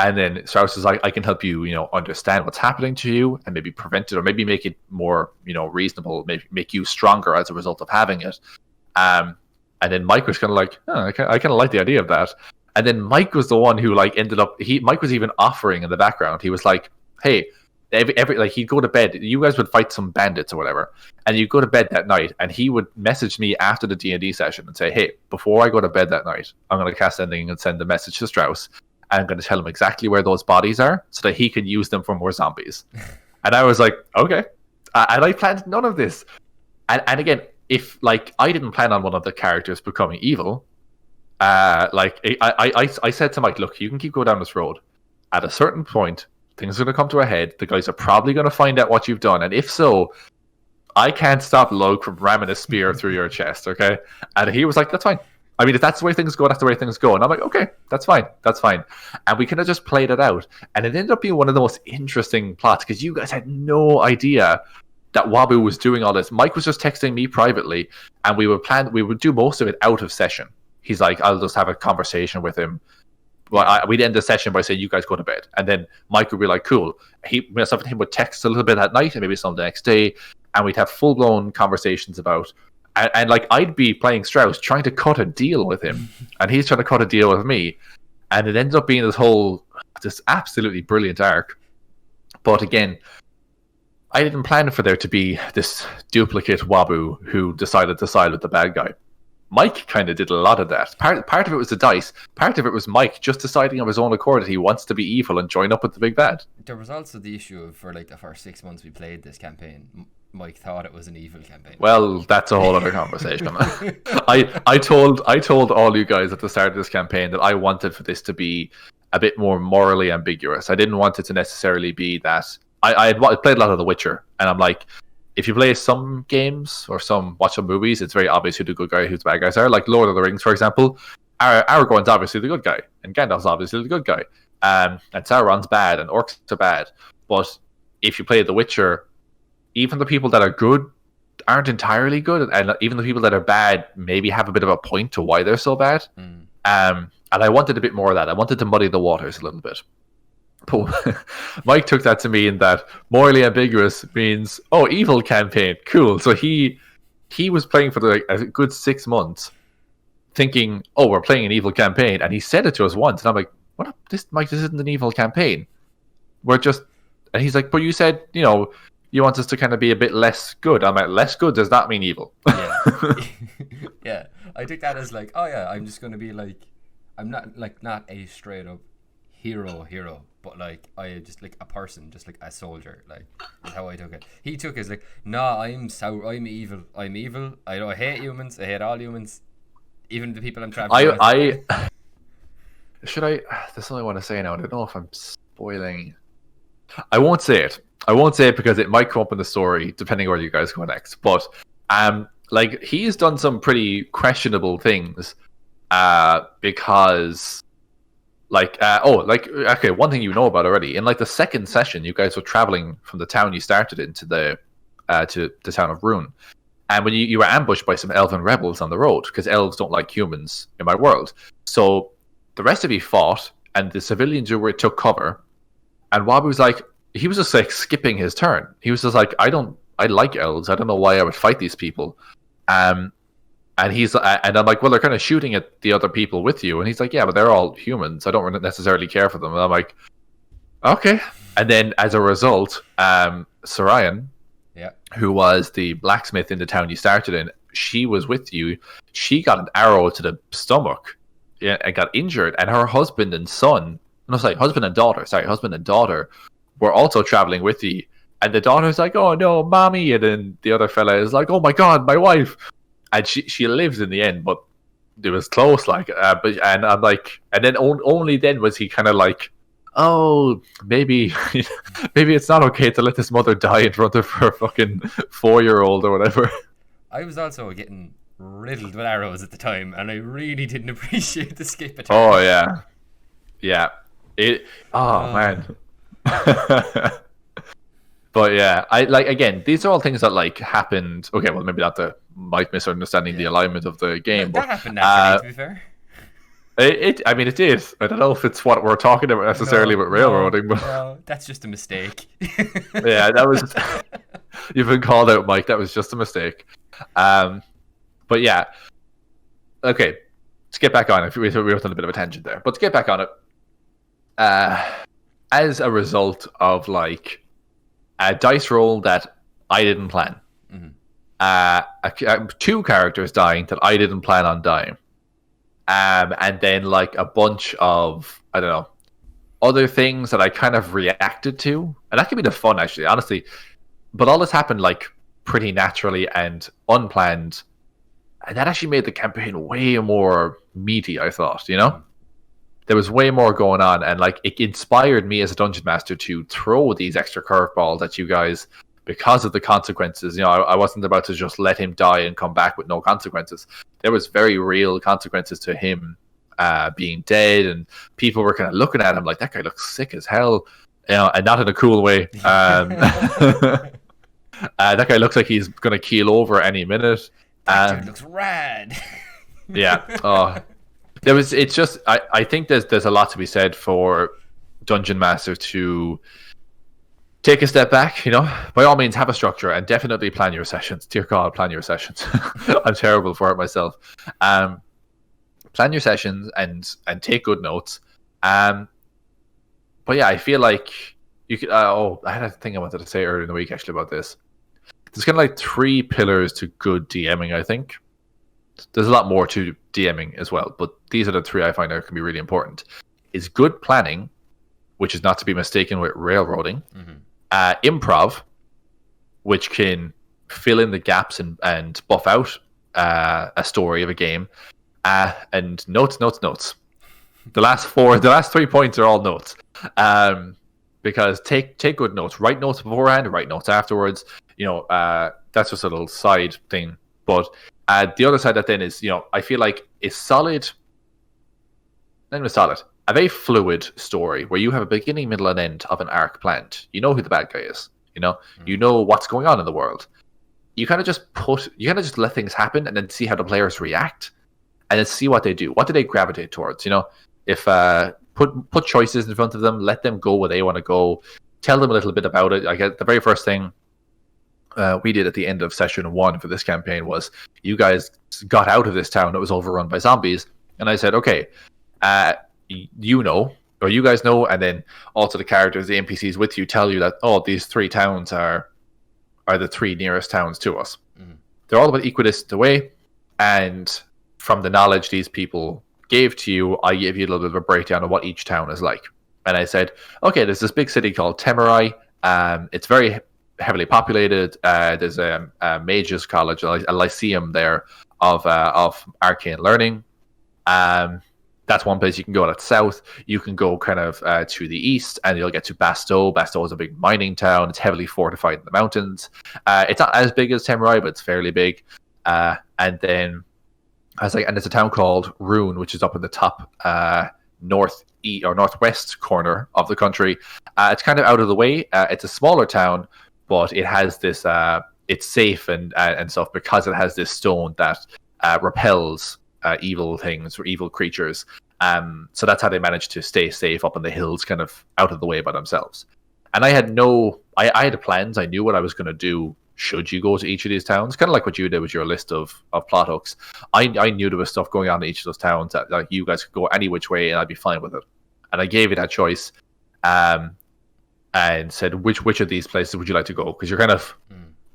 And then Strauss is like, "I can help you, understand what's happening to you and maybe prevent it, or maybe make it more, reasonable, maybe make you stronger as a result of having it." And then Mike was kind of like, "Oh, I kind of like the idea of that." And then Mike was the one who Mike was even offering in the background. He was like, "Hey, he'd go to bed. You guys would fight some bandits or whatever, and you'd go to bed that night, and he would message me after the D&D session and say, 'Hey, before I go to bed that night, I'm going to cast Sending and send a message to Strauss. And I'm going to tell him exactly where those bodies are so that he can use them for more zombies.'" And I was like, okay. And I planned none of this. And again, if I didn't plan on one of the characters becoming evil, I said to Mike, "Look, you can keep going down this road. At a certain point, things are going to come to a head. The guys are probably going to find out what you've done. And if so, I can't stop Lug from ramming a spear through your chest, okay?" And he was like, "That's fine. I mean, if that's the way things go, that's the way things go." And I'm like, "Okay, that's fine. And we kind of just played it out. And it ended up being one of the most interesting plots because you guys had no idea that Wabu was doing all this. Mike was just texting me privately, and we would do most of it out of session. He's like, "I'll just have a conversation with him." Well, we'd end the session by saying, "You guys go to bed." And then Mike would be like, "Cool." Myself and him would text a little bit at night and maybe some the next day, and we'd have full-blown conversations about. And I'd be playing Strauss trying to cut a deal with him, and he's trying to cut a deal with me, and it ends up being this absolutely brilliant arc. But again, I didn't plan for there to be this duplicate Wabu who decided to side with the bad guy. Mike kind of did a lot of that. Part of it was the dice. Part of it was Mike just deciding of his own accord that he wants to be evil and join up with the big bad. There was also the issue of, for the first 6 months we played this campaign, Mike thought it was an evil campaign. Well, that's a whole other conversation. I told all you guys at the start of this campaign that I wanted for this to be a bit more morally ambiguous. I didn't want it to necessarily be that. I had played a lot of The Witcher, and I'm like, if you play some games or watch some movies, it's very obvious who the good guy, who the bad guys are. Like Lord of the Rings, for example, Aragorn's obviously the good guy, and Gandalf's obviously the good guy, and Sauron's bad, and orcs are bad. But if you play The Witcher, even the people that are good aren't entirely good, and even the people that are bad maybe have a bit of a point to why they're so bad. And I wanted a bit more of that. I wanted to muddy the waters a little bit. But Mike took that to mean that morally ambiguous means, oh, evil campaign, cool. So he was playing for a good 6 months, thinking, oh, we're playing an evil campaign, and he said it to us once, and I'm like, what? Mike, this isn't an evil campaign. And he's like, but you said, you want us to kind of be a bit less good. I'm like, less good does not mean evil. Yeah. Yeah. I took that as like, oh yeah, I'm just going to be like, I'm not a straight up hero, but like, I just like a person, just like a soldier, like, is how I took it. He took it as like, nah, I'm evil. I hate humans. I hate all humans. Even the people I'm traveling with. Should I? That's all I want to say now. I don't know if I'm spoiling. I won't say it. Because it might come up in the story, depending on where you guys go next. But like, he's done some pretty questionable things. Because, okay, one thing you know about already, in like the second session, you guys were traveling from the town you started in to the town of Rune. And when you were ambushed by some elven rebels on the road, because elves don't like humans in my world. So the rest of you fought, and the civilians who took cover. And Wabu was like, he was just like skipping his turn. He was just like, I like elves. I don't know why I would fight these people. And I'm like, well, they're kind of shooting at the other people with you. And he's like, yeah, but they're all humans. I don't necessarily care for them. And I'm like, okay. And then as a result, Sarayan, who was the blacksmith in the town you started in, she was with you. She got an arrow to the stomach and got injured. And her husband and daughter were also traveling with you. And the daughter's like, oh no, mommy. And then the other fella is like, oh my God, my wife. And she lives in the end, but it was close. And I'm like, and then only then was he kind of like, oh, maybe it's not okay to let this mother die in front of her fucking 4-year-old or whatever. I was also getting riddled with arrows at the time, and I really didn't appreciate the skip attack. Oh yeah. Man. But yeah, I like, again, these are all things that like happened. Okay, well, maybe not Mike misunderstanding the alignment of the game, that happened naturally, to be fair. It did. I don't know if it's what we're talking about necessarily with railroading, but no, that's just a mistake. Yeah, that was. You've been called out, Mike. That was just a mistake. But yeah, okay. Let's get back on it. We were on a bit of a tangent there, but to get back on it, as a result of like a dice roll that I didn't plan, two characters dying that I didn't plan on dying. And then like a bunch of, I don't know, other things that I kind of reacted to. And that could be the fun, actually, honestly. But all this happened like pretty naturally and unplanned. And that actually made the campaign way more meaty, I thought, There was way more going on. And like it inspired me as a dungeon master to throw these extra curveballs at you guys because of the consequences. I wasn't about to just let him die and come back with no consequences. There was very real consequences to him being dead, and people were kind of looking at him like, that guy looks sick as hell, and not in a cool way. That guy looks like he's going to keel over any minute. That dude looks rad. Yeah. It's just, I think there's a lot to be said for dungeon masters to take a step back, by all means have a structure and definitely plan your sessions. Dear God, plan your sessions. I'm terrible for it myself. Plan your sessions and take good notes. But yeah, I feel like you could, I had a thing I wanted to say earlier in the week actually about this. There's kind of like 3 pillars to good DMing, I think. There's a lot more to DMing as well, but these are the 3 I find that can be really important. Is good planning, which is not to be mistaken with railroading. Improv, which can fill in the gaps and buff out a story of a game. And notes. The last 3 points are all notes. Because take good notes. Write notes beforehand, write notes afterwards. That's just a little side thing. But the other side of that then is, I feel like it's solid. Not even solid. A very fluid story where you have a beginning, middle, and end of an arc planned. You know who the bad guy is. You know what's going on in the world. You kind of just let things happen and then see how the players react, and then see what they do. What do they gravitate towards? If put choices in front of them, let them go where they want to go. Tell them a little bit about it. Like the very first thing we did at the end of session 1 for this campaign was you guys got out of this town that was overrun by zombies, and I said, okay, or you guys know, and then also the characters, the NPCs with you, tell you that these 3 towns are the 3 nearest towns to us. Mm-hmm. They're all about equidistant away, and from the knowledge these people gave to you, I gave you a little bit of a breakdown of what each town is like. And I said, okay, there's this big city called Temerai. It's very heavily populated. There's a mages college, a lyceum there of arcane learning. That's one place you can go. That's south. You can go kind of to the east, and you'll get to Basto. Basto is a big mining town. It's heavily fortified in the mountains. It's not as big as Temerai, but it's fairly big. And then there's a town called Rune, which is up in the top northeast or northwest corner of the country. It's kind of out of the way. It's a smaller town, but it has this. It's safe and stuff because it has this stone that repels evil things or evil creatures. So that's how they managed to stay safe up in the hills, kind of out of the way by themselves. And I had I had plans. I knew what I was going to do. Should you go to each of these towns, kind of like what you did with your list of plot hooks, I knew there was stuff going on in each of those towns that like you guys could go any which way and I'd be fine with it. And I gave you that choice, and said which of these places would you like to go? Because you're kind of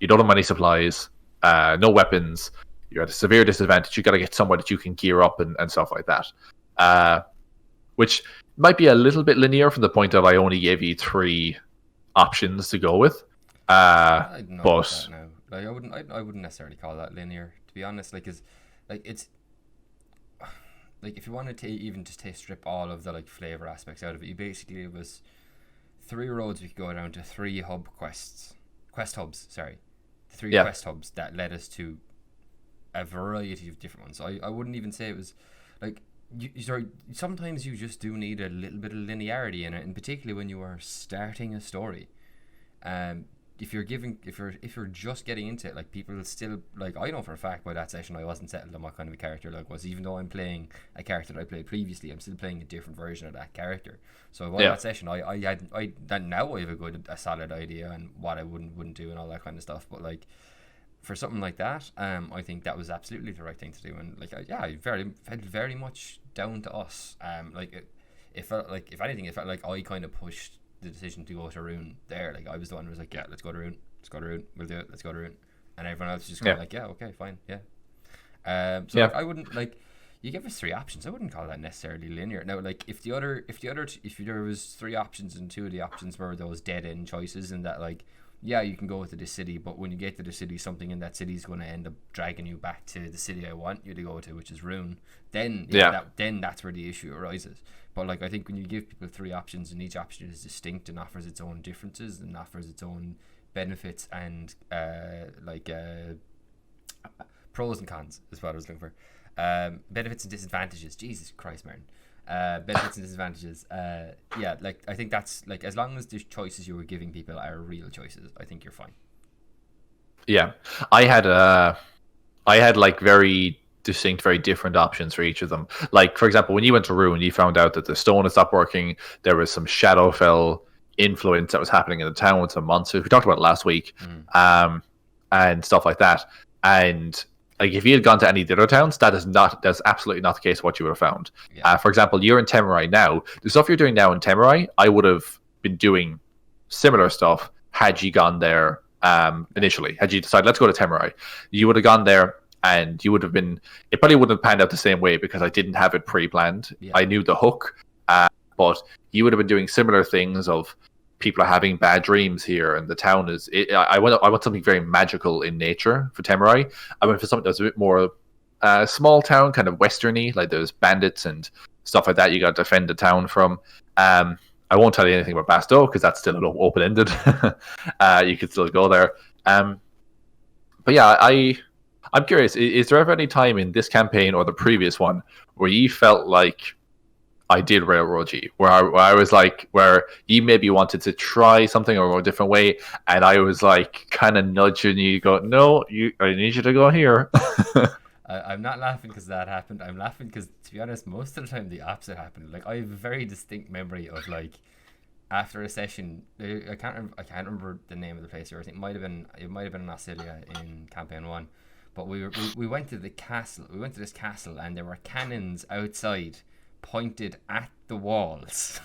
you don't have many supplies, no weapons. You're at a severe disadvantage. You got to get somewhere that you can gear up and stuff like that, which might be a little bit linear from the point of I only gave you 3 options to go with. I don't know about that now. Like I wouldn't necessarily call that linear, to be honest. It's like if you wanted to even just strip all of the like flavor aspects out of it, it was 3 roads we could go down to 3 quest hubs. Sorry, 3 quest hubs that led us to a variety of different ones. I wouldn't even say it was like sometimes you just do need a little bit of linearity in it, and particularly when you are starting a story. If you're just getting into it, like people still like I know for a fact by that session I wasn't settled on what kind of a character I was, even though I'm playing a character that I played previously. I'm still playing a different version of that character. So by that session now I have a solid idea on what I wouldn't do and all that kind of stuff. But like for something like that, I think that was absolutely the right thing to do, and like it felt very much down to us. It felt like, if anything, it felt like I kind of pushed the decision to go to Rune there. Like I was the one who was like, yeah, let's go to Rune, we'll do it, let's go to Rune, and everyone else just kind of like, yeah, okay, fine, yeah. Like, I wouldn't like. You give us 3 options. I wouldn't call that necessarily linear. Now, like if there was 3 options and 2 of the options were those dead end choices, and that like, yeah, you can go to this city, but when you get to the city, something in that city is going to end up dragging you back to the city I want you to go to, which is Rune. Then that's where the issue arises. But like I think when you give people 3 options and each option is distinct and offers its own differences and offers its own benefits and pros and cons is what I was looking for. Benefits and disadvantages. Jesus Christ, Martin. Benefits and disadvantages. Like I think that's like, as long as the choices you were giving people are real choices, I think you're fine. Yeah, I had like very distinct, very different options for each of them. Like for example, when you went to Ruin, you found out that the stone had stopped working. There was some Shadowfell influence that was happening in the town with some monsters. We talked about it last week, and stuff like that. And like if you had gone to any of the other towns, that's absolutely not the case of what you would have found. Yeah. For example, you're in Temerai now. The stuff you're doing now in Temerai, I would have been doing similar stuff had you gone there initially. Had you decided, let's go to Temerai, you would have gone there and you would have been, it probably wouldn't have panned out the same way because I didn't have it pre-planned. Yeah. I knew the hook, but you would have been doing similar things of people are having bad dreams here, and the town is. I want something very magical in nature for Temerai. I went for something that's a bit more small town, kind of westerny, like there's bandits and stuff like that. You got to defend the town from. I won't tell you anything about Basto because that's still open ended. You could still go there. But yeah, I'm curious. Is there ever any time in this campaign or the previous one where you felt like I did railroad you, where I was like, where you maybe wanted to try something or go a different way, and I was like, kind of nudging you, go, no, I need you to go here. I'm not laughing because that happened. I'm laughing because, to be honest, most of the time the opposite happened. Like, I have a very distinct memory of, like, after a session, I can't remember the name of the place. Or I think it might have been in Australia in campaign 1. But we went to the castle. We went to this castle, and there were cannons outside pointed at the walls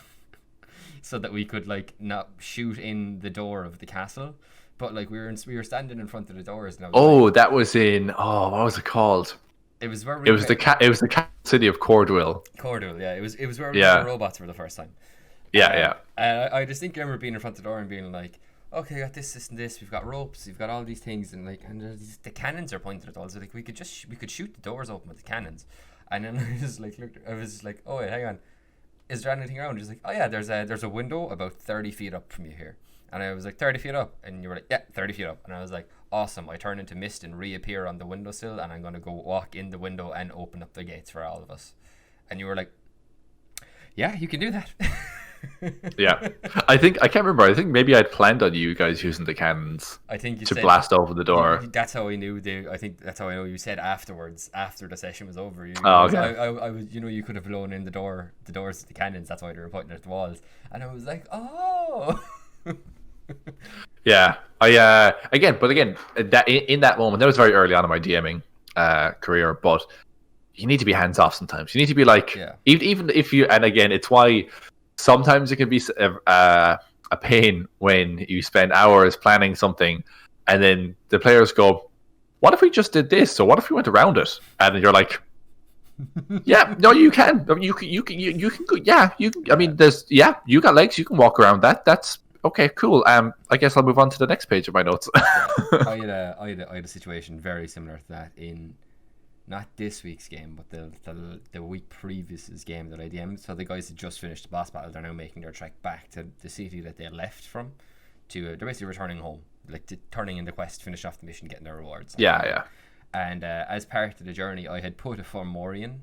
so that we could, like, not shoot in the door of the castle. But, like, we were standing in front of the doors. And that was in what was it called? It was where it was the city of Cordwell. Cordwell, yeah. It was where we saw robots for the first time. Yeah. I distinctly remember being in front of the door and being like, okay, we got this, and this. We've got ropes. We've got all these things, and the cannons are pointed at all. So like we could shoot the doors open with the cannons. And then I was like, oh wait, hang on. Is there anything around? He's like, oh yeah, there's a window about 30 feet up from you here. And I was like, 30 feet up, and you were like, yeah, 30 feet up. And I was like, awesome. I turn into mist and reappear on the windowsill, and I'm gonna go walk in the window and open up the gates for all of us. And you were like, yeah, you can do that. Yeah, I can't remember. I think maybe I'd planned on you guys using the cannons. I think you to said, blast over the door. That's how I knew. I think that's how I know you said afterwards, after the session was over. Okay. I was, you could have blown in the doors of the cannons. That's why they were pointing at the walls. And I was like, oh. Yeah, again, that in that moment, that was very early on in my DMing career, but you need to be hands off sometimes. You need to be like, even if you, and again, it's why sometimes it can be a pain when you spend hours planning something, and then the players go, "What if we just did this? So what if we went around it?" And you're like, "Yeah, no, you can. You can go. Yeah, you. I mean, you got legs. You can walk around that. That's." Okay, cool. I guess I'll move on to the next page of my notes. I had a situation very similar to that in not this week's game, but the week previous's game that I DM'd. So the guys had just finished the boss battle. They're now making their trek back to the city that they left from. They're basically returning home, like turning in the quest, finish off the mission, getting their rewards. Yeah. And as part of the journey, I had put a Fomorian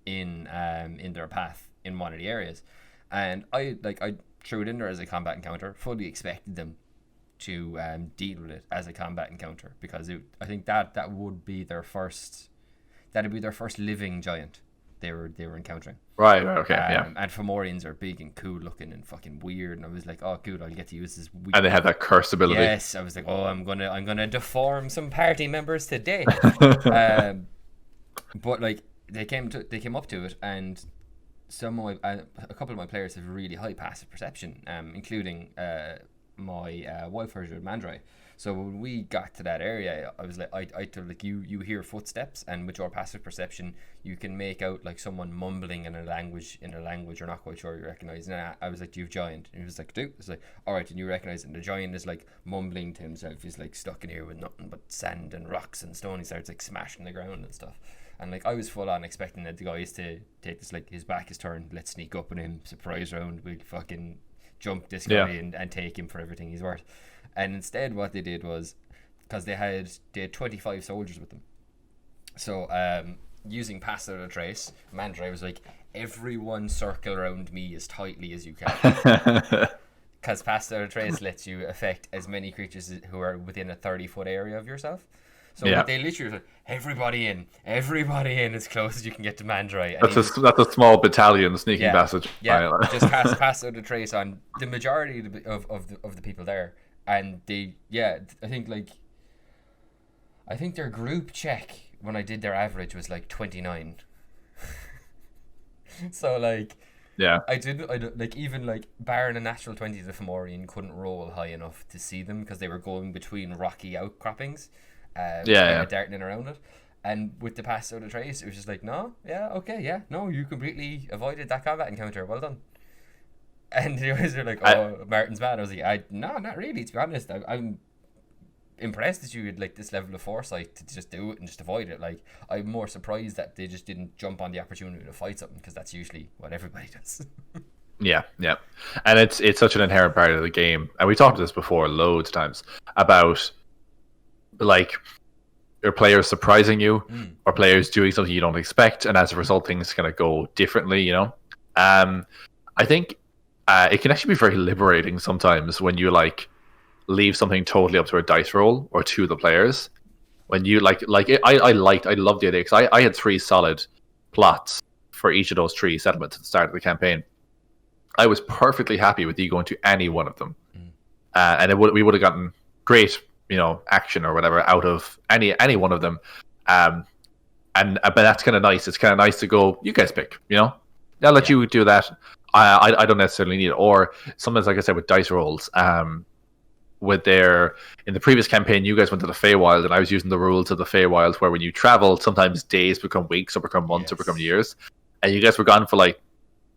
in their path in one of the areas, and I threw it in there as a combat encounter. Fully expected them to deal with it as a combat encounter, because I think that would be their first. That'd be their first living giant they were encountering. Right. Okay. Yeah. And Fomorians are big and cool looking and fucking weird. And I was like, oh, good, I'll get to use this. And they have that curse ability. Yes. I was like, oh, I'm gonna deform some party members today. But like they came up to it, and a couple of my players have really high passive perception, including my wife version of Mandrai. So when we got to that area, I was like, I told, like, you hear footsteps, and with your passive perception, you can make out like someone mumbling in a language you're not quite sure you recognize. And I was like, you've giant, and he was like, dude. I was like, all right, and you recognize it. And the giant is like mumbling to himself. He's like stuck in here with nothing but sand and rocks and stone. He starts like smashing the ground and stuff. And like I was full on expecting the guys to take this, like, his back is turned, let's sneak up on him, surprise round, we'll fucking jump this guy and take him for everything he's worth. And instead what they did was, because they had 25 soldiers with them, so using Pass Without a Trace, Mandrai was like, everyone circle around me as tightly as you can. Because Pass Without a Trace lets you affect as many creatures who are within a 30-foot area of yourself. So they literally were like, everybody in as close as you can get to Mandrai. That's a small battalion sneaking passage. Yeah, just pass out a trace on the majority of the people there, and I think their group check when I did their average was like 29. So like, yeah, I like, even like barring a natural 20, the Fomorian couldn't roll high enough to see them because they were going between rocky outcroppings. Darting around it, and with the Pass Out of Trace, it was just like, no, you completely avoided that combat encounter, well done. And you guys are like, "Oh, Martin's bad." I was like, "No, not really. To be honest, I'm impressed that you had like this level of foresight to just do it and just avoid it. Like, I'm more surprised that they just didn't jump on the opportunity to fight something, because that's usually what everybody does." Yeah, and it's such an inherent part of the game, and we talked about this before loads of times about like your players surprising you or players doing something you don't expect, and as a result, things kind of go differently. You know, I think it can actually be very liberating sometimes when you like leave something totally up to a dice roll or to the players. When you I loved the idea, because I had 3 solid plots for each of those 3 settlements at the start of the campaign. I was perfectly happy with you going to any one of them, and we would have gotten great, action or whatever out of any one of them. But that's kind of nice. It's kind of nice to go, you guys pick. I'll let you do that. I don't necessarily need it. Or sometimes, like I said, with dice rolls, in the previous campaign, you guys went to the Feywild, and I was using the rules of the Feywild, where when you travel, sometimes days become weeks or become months or become years, and you guys were gone for like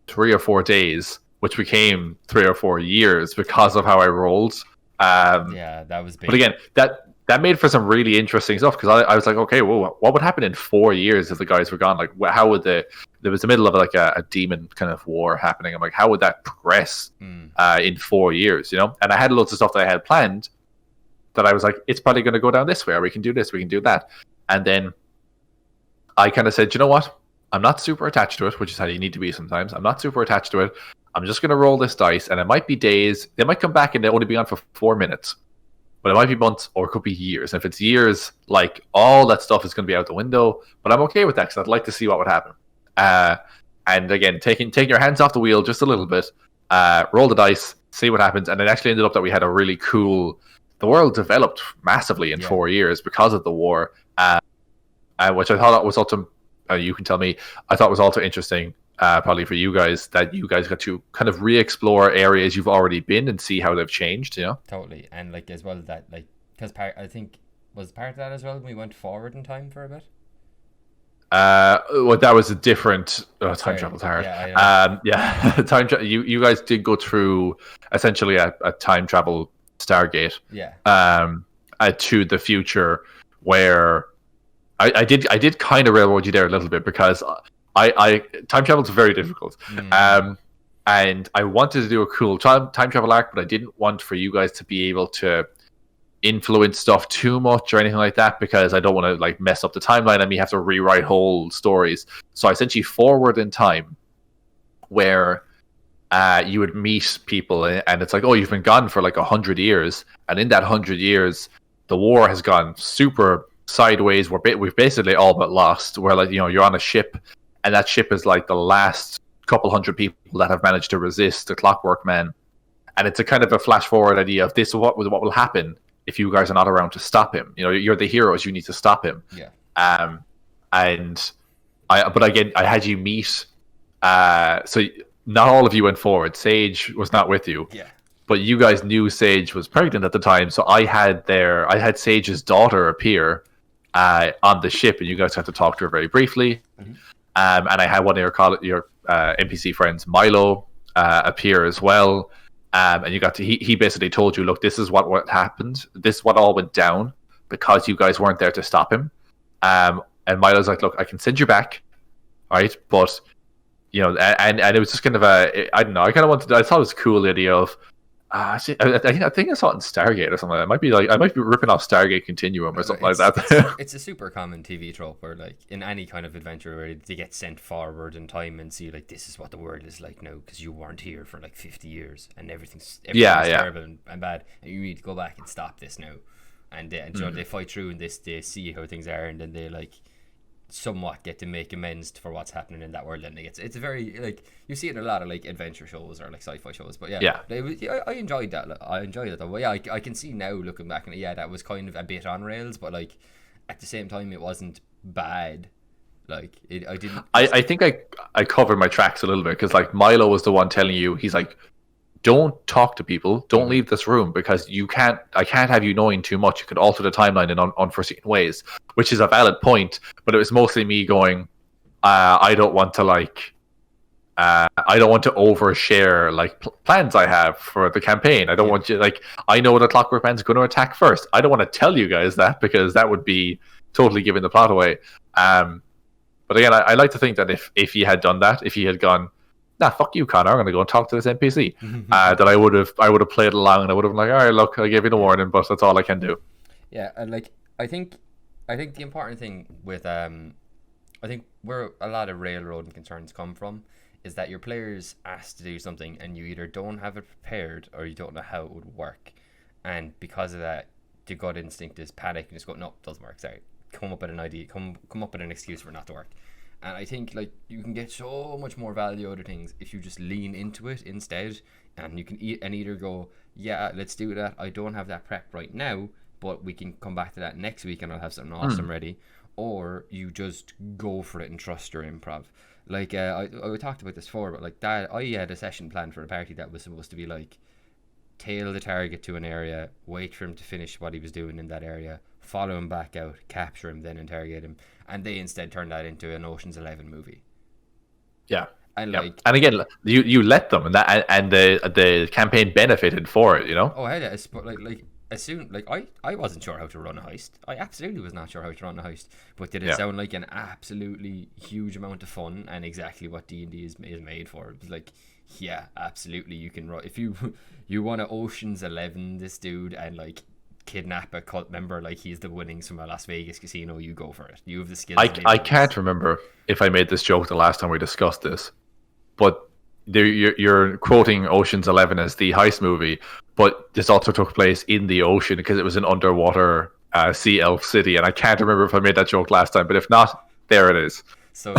3 or 4 days, which became 3 or 4 years because of how I rolled. That was big. But again, that made for some really interesting stuff, because I was like, okay, well, what would happen in 4 years if the guys were gone? Like, how would there was the middle of like a demon kind of war happening. I'm like, how would that progress in 4 years? And I had loads of stuff that I had planned that I was like, it's probably going to go down this way, or we can do this, we can do that. And then I kind of said, you know what? I'm not super attached to it, which is how you need to be sometimes. I'm not super attached to it. I'm just going to roll this dice, and it might be days. They might come back and they'll only be on for 4 minutes. But it might be months, or it could be years. And if it's years, like, all that stuff is going to be out the window. But I'm okay with that, because I'd like to see what would happen. And again, taking your hands off the wheel just a little bit, roll the dice, see what happens. And it actually ended up that we had a really cool... The world developed massively in 4 years because of the war, which I thought was also... you can tell me, I thought was also interesting, probably for you guys, that you guys got to kind of re-explore areas you've already been and see how they've changed, Totally. And like, as well, that like, because I think was part of that as well when we went forward in time for a bit. Well, that was a different time travel's hard. Time you guys did go through essentially a time travel Stargate. To the future, where I did kind of railroad you there a little bit, because I time travel is very difficult. And I wanted to do a cool time travel arc, but I didn't want for you guys to be able to influence stuff too much or anything like that, because I don't want to like mess up the timeline and me have to rewrite whole stories. So I sent you forward in time, where you would meet people, and it's like, oh, you've been gone for like 100 years, and in that 100 years, the war has gone super sideways. We've basically all but lost. Where like, you're on a ship, and that ship is like the last couple hundred people that have managed to resist the Clockwork Man, and it's a kind of a flash forward idea of this: what will happen if you guys are not around to stop him? You're the heroes, you need to stop him. But again, I had you meet, so not all of you went forward. Sage was not with you, but you guys knew Sage was pregnant at the time, so I had Sage's daughter appear on the ship, and you guys had to talk to her very briefly. And I had one of your NPC friends, Milo, appear as well. And you got to he basically told you, look, this is what happened. This is what all went down because you guys weren't there to stop him. And Milo's like, look, I can send you back, right? But and it was just kind of I don't know. I thought it was a cool idea of. I think I saw it in Stargate or something. I might be ripping off Stargate Continuum or something like that. It's a super common TV trope where, like, in any kind of adventure where they get sent forward in time and see, like, this is what the world is like now because you weren't here for like 50 years and everything's terrible and bad, and you need to go back and stop this now. And they fight through and they see how things are, and then they like somewhat get to make amends for what's happening in that world. And it's a very, like, you see it in a lot of like adventure shows or like sci-fi shows, but I enjoyed that. I enjoyed it though. But I can see now looking back, and that was kind of a bit on rails, but like at the same time it wasn't bad. Like I think I covered my tracks a little bit, because like Milo was the one telling you, he's like, don't talk to people, don't leave this room, because I can't have you knowing too much. You could alter the timeline in unforeseen ways, which is a valid point, but it was mostly me going, I don't want to like I don't want to overshare like plans I have for the campaign. I don't want you like I know the Clockwork Man's going to attack first. I don't want to tell you guys that because that would be totally giving the plot away. But again, I like to think that if he had done that, if he had gone, nah, fuck you, Connor, I'm going to go and talk to this NPC, that I would have played along and I would have been like, all right, look, I gave you the warning, but that's all I can do. Yeah, and like I think the important thing with I think where a lot of railroading concerns come from is that your players asked to do something and you either don't have it prepared or you don't know how it would work, and because of that, the gut instinct is panic and just go, no, it doesn't work. Sorry, come up with an idea, come up with an excuse for it not to work. And I think like you can get so much more value out of things if you just lean into it instead, and you can either go, yeah, let's do that. I don't have that prep right now, but we can come back to that next week and I'll have something awesome ready. Or you just go for it and trust your improv. Like I talked about this before, but like that, I had a session planned for a party that was supposed to be like tail the target to an area, wait for him to finish what he was doing in that area, follow him back out, capture him, then interrogate him, and they instead turned that into an Ocean's 11 movie. Yeah, and like, and again, you let them, and that and the campaign benefited for it, you know. Oh, yeah, like. As soon like I wasn't sure how to run a heist. I absolutely was not sure how to run a heist. But did it sound like an absolutely huge amount of fun and exactly what D&D is made for? It was like, yeah, absolutely. You can run if you want to Ocean's 11 this dude and like kidnap a cult member like he's the winnings from a Las Vegas casino. You go for it. You have the skills. I can't remember if I made this joke the last time we discussed this, but you're quoting Ocean's 11 as the heist movie, but this also took place in the ocean because it was an underwater sea elf city, and I can't remember if I made that joke last time, but if not, there it is. So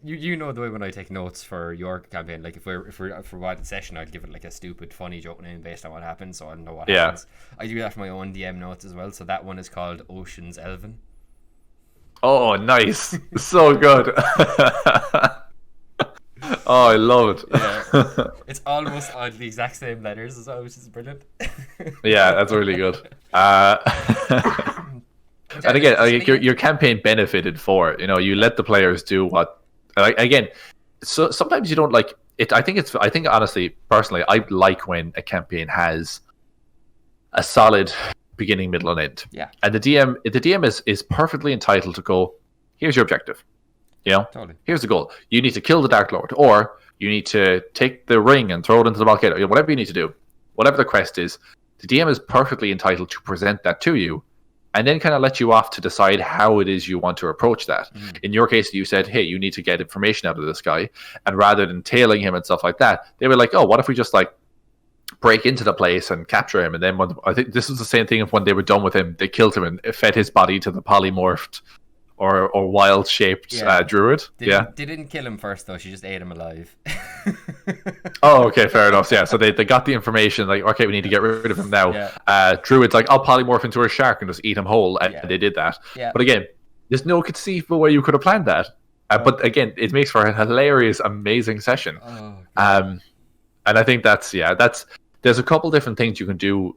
you know the way when I take notes for your campaign, like if we're one session, I'd give it like a stupid funny joke name based on what happens, so I know what happens. I do that for my own DM notes as well, so that one is called Ocean's 11. Oh, nice. So good. Oh, I love it. Yeah. It's almost on the exact same letters as well, which is brilliant. Yeah, that's really good. And again, your campaign benefited for it. You know, you let the players do what. Again, so sometimes you don't like it. I think honestly, personally, I like when a campaign has a solid beginning, middle, and end. Yeah. And the DM is perfectly entitled to go, here's your objective. You know, totally. Here's the goal. You need to kill the Dark Lord, or you need to take the ring and throw it into the volcano. Whatever you need to do, whatever the quest is, the DM is perfectly entitled to present that to you, and then kind of let you off to decide how it is you want to approach that. In your case, you said, hey, you need to get information out of this guy, and rather than tailing him and stuff like that, they were like, oh, what if we just like break into the place and capture him? And then I think this was the same thing. If when they were done with him, they killed him and fed his body to the polymorphed or wild shaped druid. They didn't kill him first though. She just ate him alive. Oh, okay, fair enough. Yeah, so they got the information like, okay, we need to get rid of him now. Druid's like, I'll polymorph into a shark and just eat him whole, and they did that. But again, there's no conceivable way you could have planned that. But again, it makes for a hilarious, amazing session. And I think there's a couple different things you can do.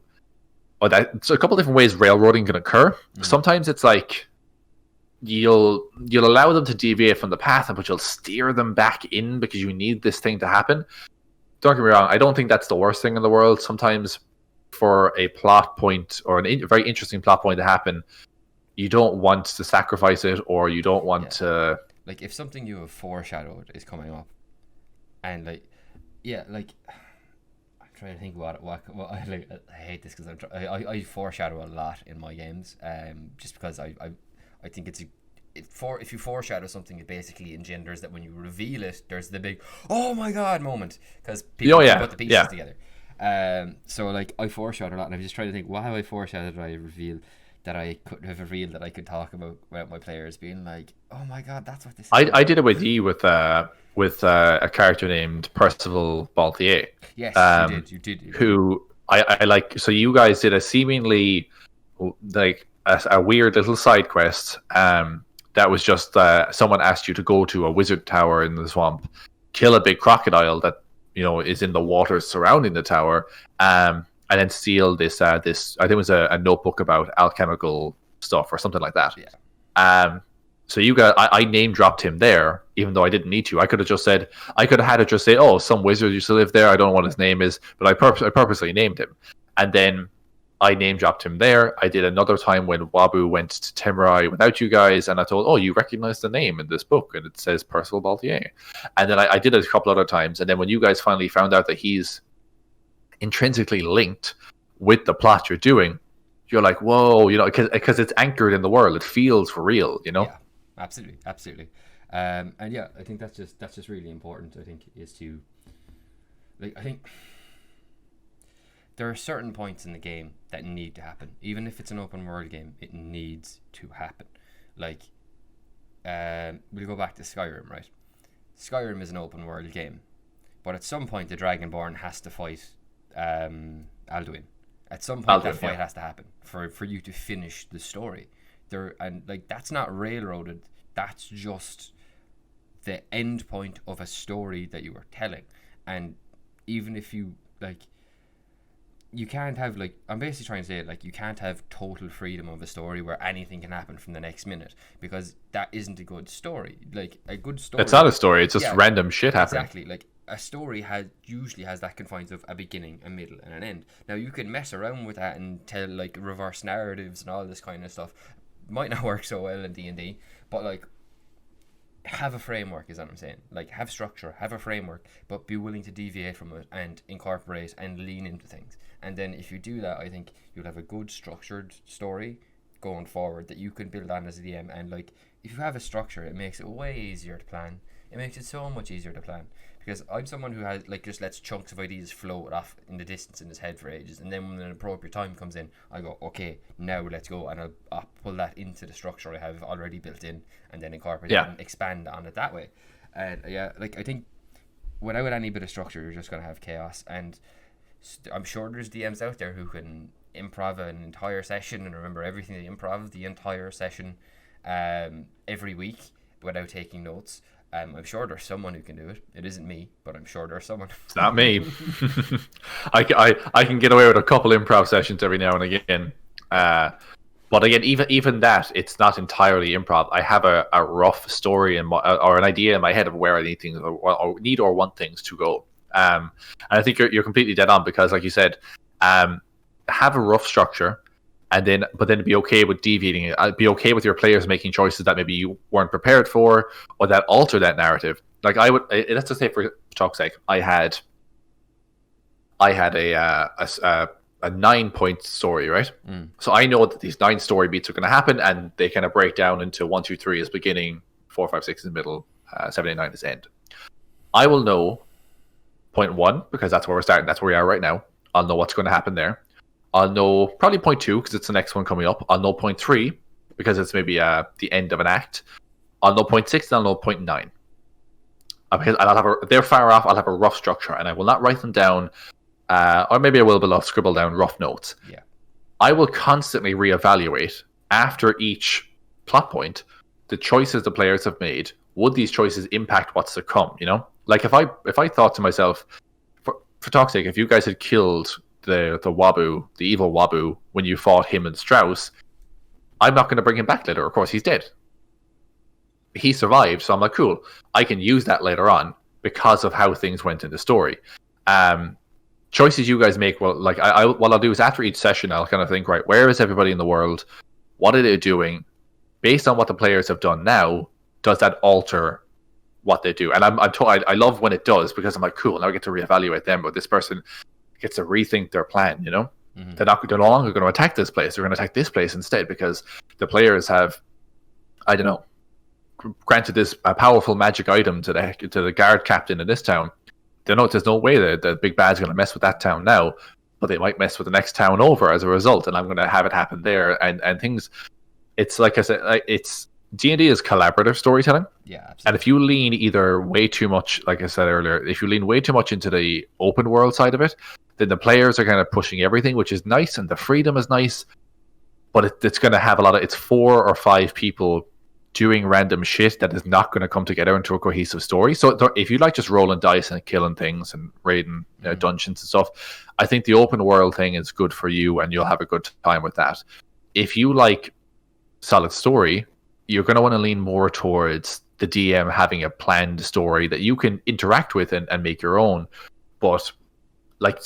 So a couple different ways railroading can occur. Sometimes it's like you'll allow them to deviate from the path, but you'll steer them back in because you need this thing to happen. Don't get me wrong, I don't think that's the worst thing in the world. Sometimes for a plot point or a very interesting plot point to happen, you don't want to sacrifice it, or you don't want to... Like, if something you have foreshadowed is coming up, and like I'm trying to think what I like. I hate this because I foreshadow a lot in my games, just because I think if you foreshadow something, it basically engenders that when you reveal it, there's the big oh my god moment because people put the pieces together. So like I foreshadowed a lot, and I'm just trying to think, what have I foreshadowed that I revealed that I could have revealed that I could talk about my players being like, oh my god, that's what this is. I did it with you with a character named Percival Balthier. Yes, you did. Who I like. So you guys did a seemingly like a weird little side quest. That was just someone asked you to go to a wizard tower in the swamp, kill a big crocodile that is in the waters surrounding the tower, and then steal this I think it was a notebook about alchemical stuff or something like that. Yeah. So I name dropped him there, even though I didn't need to. I could have had it just say, oh, some wizard used to live there. I don't know what his name is, but I purposely named him. And then I name dropped him there. I did another time when Wabu went to Temurai without you guys, and I told, oh, you recognize the name in this book, and it says Percival Baltier. And then I did it a couple other times. And then when you guys finally found out that he's intrinsically linked with the plot you're doing, you're like, whoa, because it's anchored in the world. It feels real, Yeah, absolutely. And yeah, I think that's just really important. I think is to, like, I think there are certain points in the game that need to happen. Even if it's an open world game, it needs to happen. Like, we'll go back to Skyrim, right? Skyrim is an open world game, but at some point the Dragonborn has to fight Alduin. At some point that fight has to happen for you to finish the story. And like, that's not railroaded. That's just the end point of a story that you are telling. And even if you, like, you can't have, like, I'm basically trying to say, like, you can't have total freedom of a story where anything can happen from the next minute, because that isn't a good story. Like, a good story, it's not a story, it's just random shit happening. Exactly. Like, a story usually has that confines of a beginning, a middle, and an end. Now, you can mess around with that and tell, like, reverse narratives and all this kind of stuff. Might not work so well in D&D, but, like, have a framework is what I'm saying. Like, have structure, have a framework, but be willing to deviate from it and incorporate and lean into things. And then if you do that, I think you'll have a good structured story going forward that you can build on as a DM. And, like, if you have a structure, it makes it way easier to plan. It makes it so much easier to plan. Because I'm someone who has, like, just lets chunks of ideas float off in the distance in his head for ages, and then when an appropriate time comes in, I go, okay, now let's go, and I'll pull that into the structure I have already built in, and then incorporate it and expand on it that way. And like, I think without any bit of structure, you're just going to have chaos. And I'm sure there's DMs out there who can improv an entire session and remember everything they improv the entire session every week without taking notes. I'm sure there's someone who can do it. It isn't me, but I'm sure there's someone. It's not me. I can get away with a couple improv sessions every now and again. But again, even that, it's not entirely improv. I have a rough story or an idea in my head of where I need things or want things to go. And I think you're completely dead on, because, like you said, have a rough structure. But then be okay with deviating it. Be okay with your players making choices that maybe you weren't prepared for, or that alter that narrative. Like, let's just say, for talk's sake, I had a 9-point story, right? So I know that these 9 story beats are going to happen, and they kind of break down into 1, 2, 3 is beginning, 4, 5, 6 is middle, 7, 8, 9 is end. I will know point 1, because that's where we're starting. That's where we are right now. I'll know what's going to happen there. I'll know probably point 2 because it's the next one coming up. I'll know point 3 because it's maybe the end of an act. I'll know point 6 and I'll know point 9. Because they're far off. I'll have a rough structure, and I will not write them down, or maybe I will, but I'll scribble down rough notes. Yeah. I will constantly reevaluate after each plot point the choices the players have made. Would these choices impact what's to come? You know, like if I thought to myself, for talk's sake, if you guys had killed the Wabu, the evil Wabu, when you fought him and Strauss, I'm not going to bring him back later. Of course, he's dead. He survived, so I'm like, cool. I can use that later on because of how things went in the story. Choices you guys make, well, like what I'll do is after each session, I'll kind of think, right, where is everybody in the world? What are they doing? Based on what the players have done now, does that alter what they do? And I love when it does, because I'm like, cool, now I get to reevaluate them, but this person gets to rethink their plan, you know? Mm-hmm. They're no longer going to attack this place. They're going to attack this place instead, because the players have, I don't know, granted this a powerful magic item to the guard captain in this town. They know there's no way that the big bad's going to mess with that town now, but they might mess with the next town over as a result, and I'm going to have it happen there. And things, it's like I said, it's D&D is collaborative storytelling. Yeah, absolutely. And if you lean either way too much, like I said earlier, if you lean way too much into the open world side of it, then the players are kind of pushing everything, which is nice, and the freedom is nice, but it's going to have it's 4 or 5 people doing random shit that is not going to come together into a cohesive story. So if you like just rolling dice and killing things and raiding dungeons and stuff, I think the open world thing is good for you, and you'll have a good time with that. If you like solid story, you're going to want to lean more towards the DM having a planned story that you can interact with and make your own. But like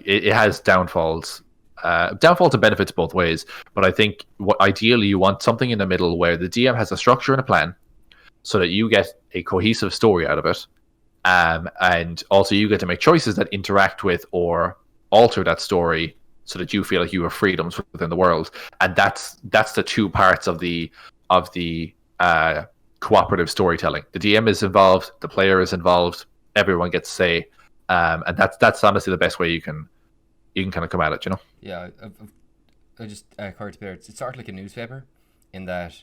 it has downfalls. Downfalls and benefits both ways. But I think ideally you want something in the middle where the DM has a structure and a plan, so that you get a cohesive story out of it. And also you get to make choices that interact with or alter that story, so that you feel like you have freedoms within the world. And that's the two parts of the cooperative storytelling. The DM is involved, the player is involved, everyone gets say, and that's honestly the best way you can kind of come at it, you know. Yeah, I just occurred to bear. It's sort of like a newspaper, in that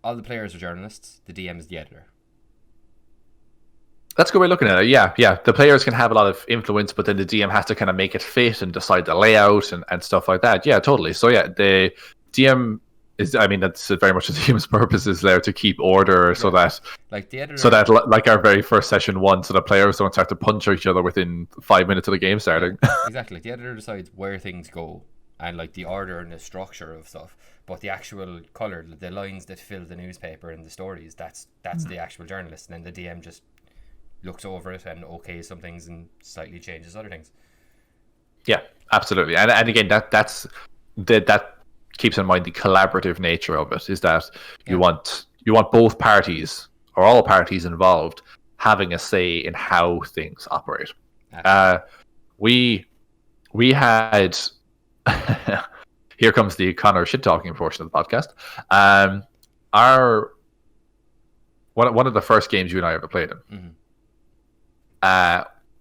all the players are journalists, the DM is the editor. That's a good way of looking at it. Yeah. The players can have a lot of influence, but then the DM has to kind of make it fit and decide the layout and stuff like that. Yeah, totally. So yeah, the DM is, I mean, that's very much the DM's purpose, is there to keep order, so that like the editor, so that like our very first session one, so the players don't start to punch each other within 5 minutes of the game starting. Exactly. The editor decides where things go, and like the order and the structure of stuff. But the actual color, the lines that fill the newspaper and the stories, that's the actual journalist, and then the DM just looks over it and okays some things and slightly changes other things. Yeah, absolutely. And again, that keeps in mind the collaborative nature of it, is that you want both parties or all parties involved having a say in how things operate. We had here comes the Conor shit talking portion of the podcast. One of the first games you and I ever played in. Mm-hmm.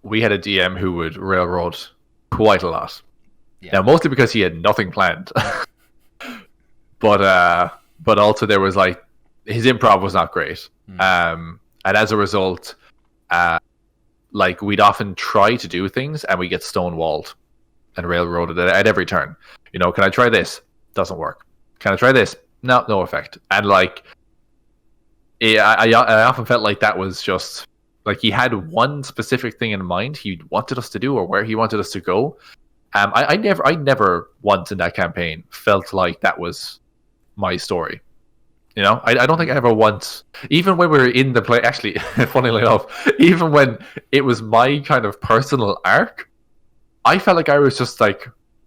We had a DM who would railroad quite a lot. Yeah. Now, mostly because he had nothing planned, but also there was like his improv was not great, and as a result, like we'd often try to do things and we get stonewalled and railroaded at every turn. You know, can I try this? Doesn't work. Can I try this? No effect. And like, I often felt like that was just. Like he had one specific thing in mind he wanted us to do, or where he wanted us to go. I never once in that campaign felt like that was my story. You know, I don't think I ever once, even when we were in the play. Actually, funnily enough, even when it was my kind of personal arc, I felt like I was just like,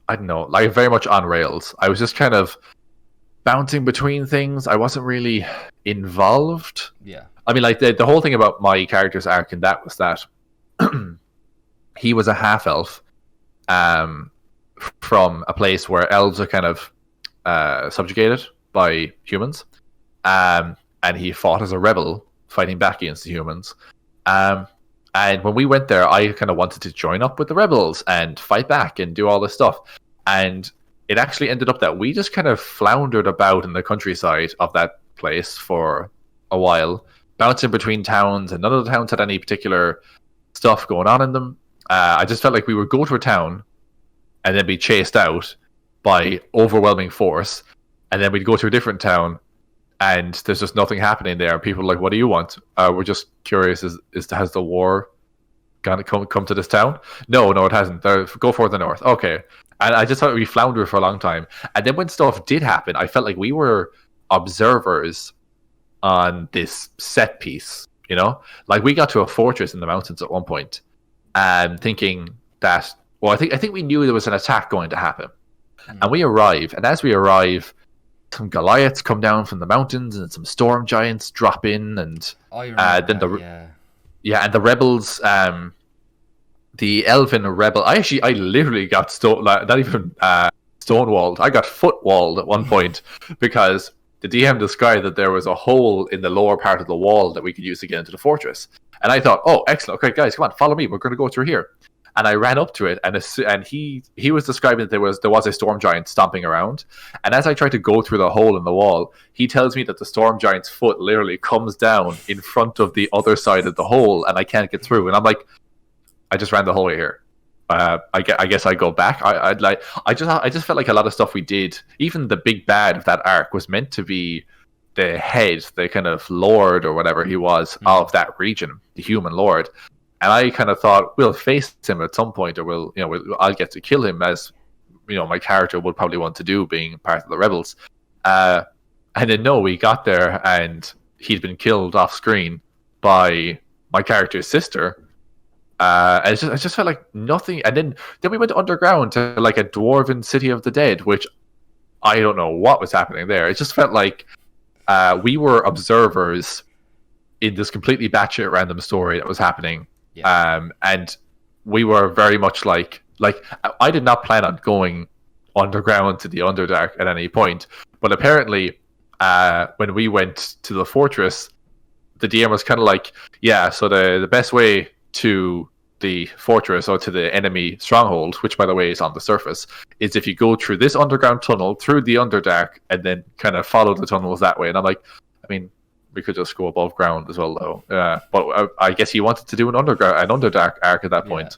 I don't know, like very much on rails. I was just kind of bouncing between things. I wasn't really involved. Yeah. I mean, like the whole thing about my character's arc in that was that he was a half elf, from a place where elves are kind of subjugated by humans, and he fought as a rebel, fighting back against the humans. And when we went there, I kind of wanted to join up with the rebels and fight back and do all this stuff. And it actually ended up that we just kind of floundered about in the countryside of that place for a while, bouncing between towns, and none of the towns had any particular stuff going on in them. I just felt like we would go to a town and then be chased out by overwhelming force, and then we'd go to a different town and there's just nothing happening there. People are like, what do you want? We're just curious, has the war gonna come to this town? No, it hasn't. Go for the north. Okay. And I just thought we floundered for a long time. And then when stuff did happen, I felt like we were observers on this set piece, you know? Like we got to a fortress in the mountains at one point, thinking that, well, I think we knew there was an attack going to happen. And we arrive, and as we arrive, some Goliaths come down from the mountains, and some storm giants drop in, and and the rebels, the elven rebel. I literally got not even stonewalled. I got footwalled at one point because the DM described that there was a hole in the lower part of the wall that we could use to get into the fortress. And I thought, oh, excellent. Okay, guys, come on, follow me. We're going to go through here. And I ran up to it, and he was describing that there was a storm giant stomping around. And as I tried to go through the hole in the wall, he tells me that the storm giant's foot literally comes down in front of the other side of the hole, and I can't get through. And I'm like, I just ran the whole way here. I guess I go back. I just felt like a lot of stuff we did, even the big bad of that arc, was meant to be the head, the kind of lord or whatever he was of that region, the human lord. And I kind of thought we'll face him at some point, or I'll get to kill him, as you know my character would probably want to do, being part of the rebels. And then no, we got there and he'd been killed off screen by my character's sister. And it just felt like nothing. And then we went underground to like a dwarven city of the dead, which I don't know what was happening there. It just felt like we were observers in this completely batshit random story that was happening. Yeah. And we were very much like I did not plan on going underground to the Underdark at any point, but apparently when we went to the fortress, the DM was kind of like, yeah, so the best way to the fortress or to the enemy stronghold, which by the way is on the surface, is if you go through this underground tunnel through the Underdark and then kind of follow the tunnels that way. And I'm like, I mean, we could just go above ground as well, though. But I guess he wanted to do an Underdark arc at that point.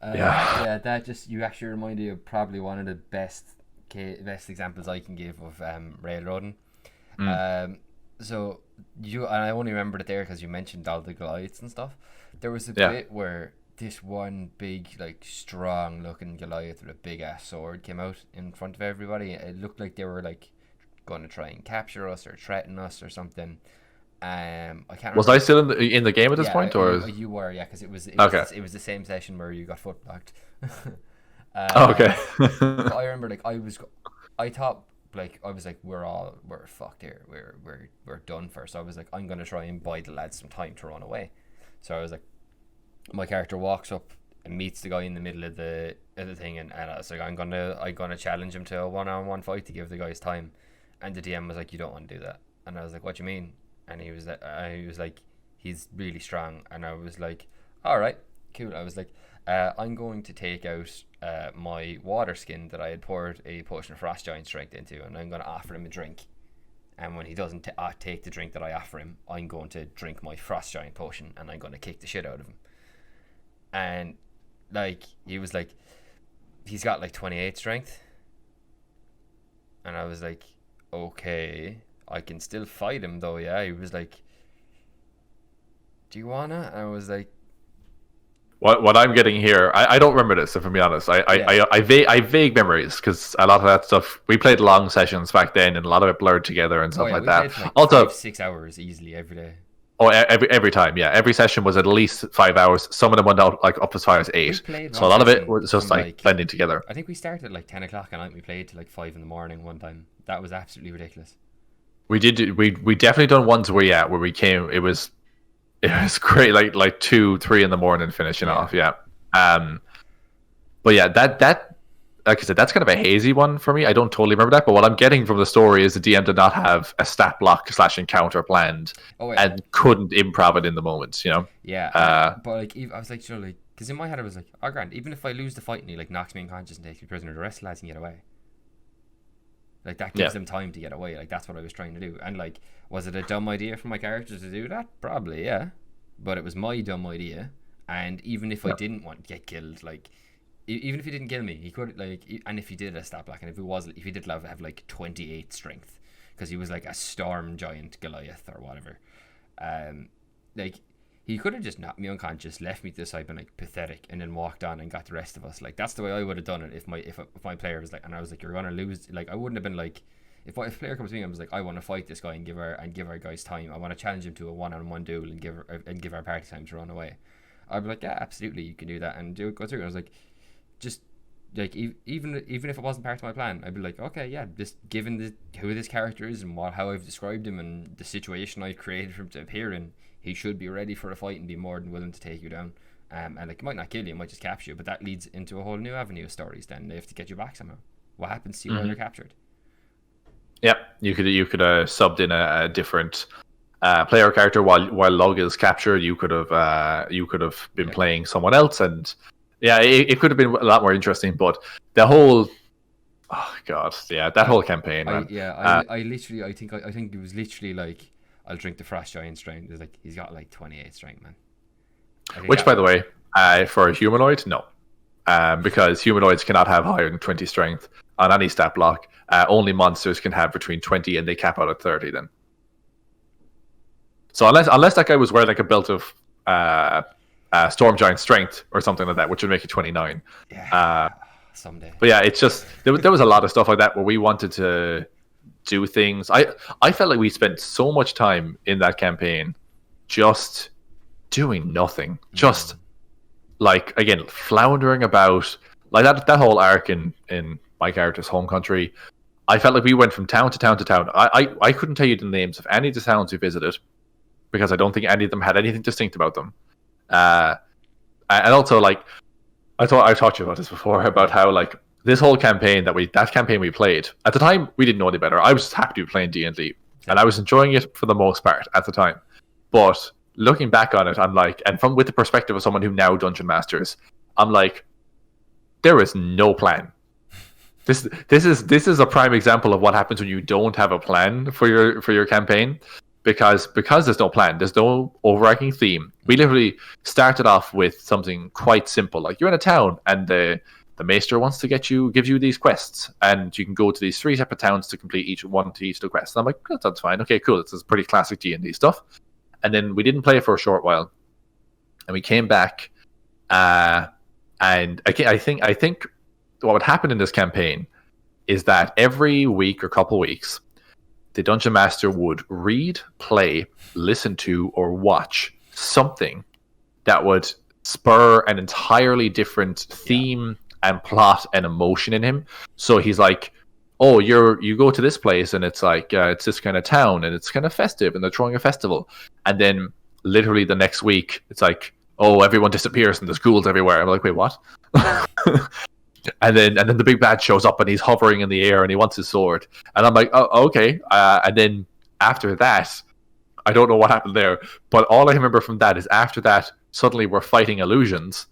Yeah, that just, you actually remind me of probably one of the best examples I can give of railroading. So and I only remembered it there because you mentioned all the Goliaths and stuff. There was a bit where this one big, like, strong looking Goliath with a big ass sword came out in front of everybody. It looked like they were like going to try and capture us or threaten us or something. I can't remember. Was I still in the game at this point, or you were? Yeah, because it was the same session where you got foot blocked. Okay. But I remember, like, I thought, like, I was like, we're fucked here. We're done for. So I was like, I'm gonna try and buy the lads some time to run away. So I was like, my character walks up and meets the guy in the middle of the thing, and I was like, I'm gonna challenge him to a 1-on-1 fight to give the guys time. And the DM was like, you don't want to do that. And I was like, what do you mean? And he was like, he's really strong. And I was like, all right, cool. I was like, I'm going to take out my water skin that I had poured a potion of frost giant strength into, and I'm going to offer him a drink. And when he doesn't take the drink that I offer him, I'm going to drink my frost giant potion, and I'm going to kick the shit out of him. And, like, he was like, he's got like 28 strength. And I was like, okay, I can still fight him though. Yeah, he was like, do you wanna? And I was like, what I'm getting here, I don't remember this, if I'm being honest. I vague memories, because a lot of that stuff, we played long sessions back then and a lot of it blurred together and stuff like that. Played for like 5-6 hours easily every day. Oh, every time, yeah. Every session was at least 5 hours. Some of them went out like up as far as 8. So a lot of it was just like blending together. I think we started at like 10 o'clock at night. We played till like 5 in the morning one time. That was absolutely ridiculous. We definitely done ones where we came. It was great, like 2-3 in the morning finishing off. Yeah. But yeah, that like I said, that's kind of a hazy one for me. I don't totally remember that, but what I'm getting from the story is the DM did not have a stat block / encounter planned, and couldn't improv it in the moment, you know? Yeah. But like, I was like, surely, because in my head I was like, oh, grand, even if I lose the fight and he like knocks me unconscious and takes me prisoner, the rest of the lads can get away. Like, that gives them time to get away. Like, that's what I was trying to do. And like, was it a dumb idea for my character to do that? Probably, yeah. But it was my dumb idea. And even if I didn't want to get killed, like, even if he didn't kill me, he could, like, and if he did a stat block, and if he did have like 28 strength, because he was like a storm giant Goliath or whatever, like, he could have just knocked me unconscious, left me to the side, been like pathetic, and then walked on and got the rest of us. Like, that's the way I would have done it if my player was like, and I was like, you're gonna lose. Like, I wouldn't have been like, if a player comes to me and was like, I want to fight this guy and give our guys time. I want to challenge him to a 1-on-1 duel and give our party time to run away. I'd be like, yeah, absolutely, you can do that and go through. And I was like, just like, even if it wasn't part of my plan, I'd be like, okay, yeah, just given who this character is and how I've described him and the situation I've created for him to appear in, he should be ready for a fight and be more than willing to take you down. And like, it might not kill you, it might just capture you, but that leads into a whole new avenue of stories. Then they have to get you back somehow. What happens to you when you're captured? Yeah, you could have subbed in a different player character while Lug is captured. You could have been playing someone else, and it could have been a lot more interesting. But the whole, oh god, that whole campaign, man. I think it was literally like, I'll drink the frost giant strength. It's like, he's got like 28 strength, man. Which, by the way, for a humanoid, no. Because humanoids cannot have higher than 20 strength on any stat block. Only monsters can have between 20 and they cap out at 30 then. So unless that guy was wearing like a belt of storm giant strength or something like that, which would make it 29. Yeah, someday. But yeah, it's just, there was a lot of stuff like that where we wanted to do things. I felt like we spent so much time in that campaign just doing nothing. Just like, again, floundering about. Like that whole arc in my character's home country, I felt like we went from town to town to town. I couldn't tell you the names of any of the towns we visited because I don't think any of them had anything distinct about them. And also, like, I talked to you about this before, about how, like, this whole campaign that campaign we played, at the time, we didn't know any better. I was just happy to be playing D&D, and I was enjoying it for the most part at the time. But looking back on it, I'm like, and with the perspective of someone who now dungeon masters, I'm like, there is no plan. This is a prime example of what happens when you don't have a plan for your campaign, because there's no plan, there's no overarching theme. We literally started off with something quite simple, like you're in a town and the maester wants to give you these quests, and you can go to these 3 separate towns to complete each of the quests. And I'm like, that's fine, okay, cool. This is pretty classic D&D stuff. And then we didn't play it for a short while, and we came back, and again, I think what would happen in this campaign is that every week or couple weeks, the dungeon master would read, play, listen to, or watch something that would spur an entirely different theme and plot and emotion in him. So he's like, oh, you go to this place and it's like it's this kind of town and it's kind of festive and they're throwing a festival, and then literally the next week it's like, oh, everyone disappears and there's ghouls everywhere. I'm like, wait, what? and then the big bad shows up and he's hovering in the air and he wants his sword, and I'm like, oh, okay. And then after that, I don't know what happened there, but all I remember from that is after that, suddenly we're fighting illusions.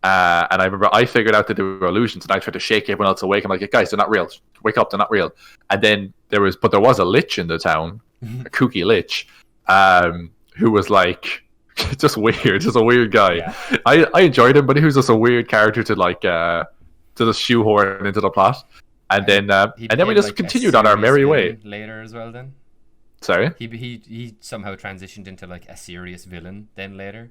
And I remember I figured out that they were illusions, and I tried to shake everyone else awake. I'm like, guys, they're not real. Wake up, they're not real. And then there was a lich in the town, a kooky lich, who was like just weird, just a weird guy. Yeah. I enjoyed him, but he was just a weird character to just shoehorn into the plot. And then we just continued on our merry way. Later as well, then. Sorry. He somehow transitioned into like a serious villain then later.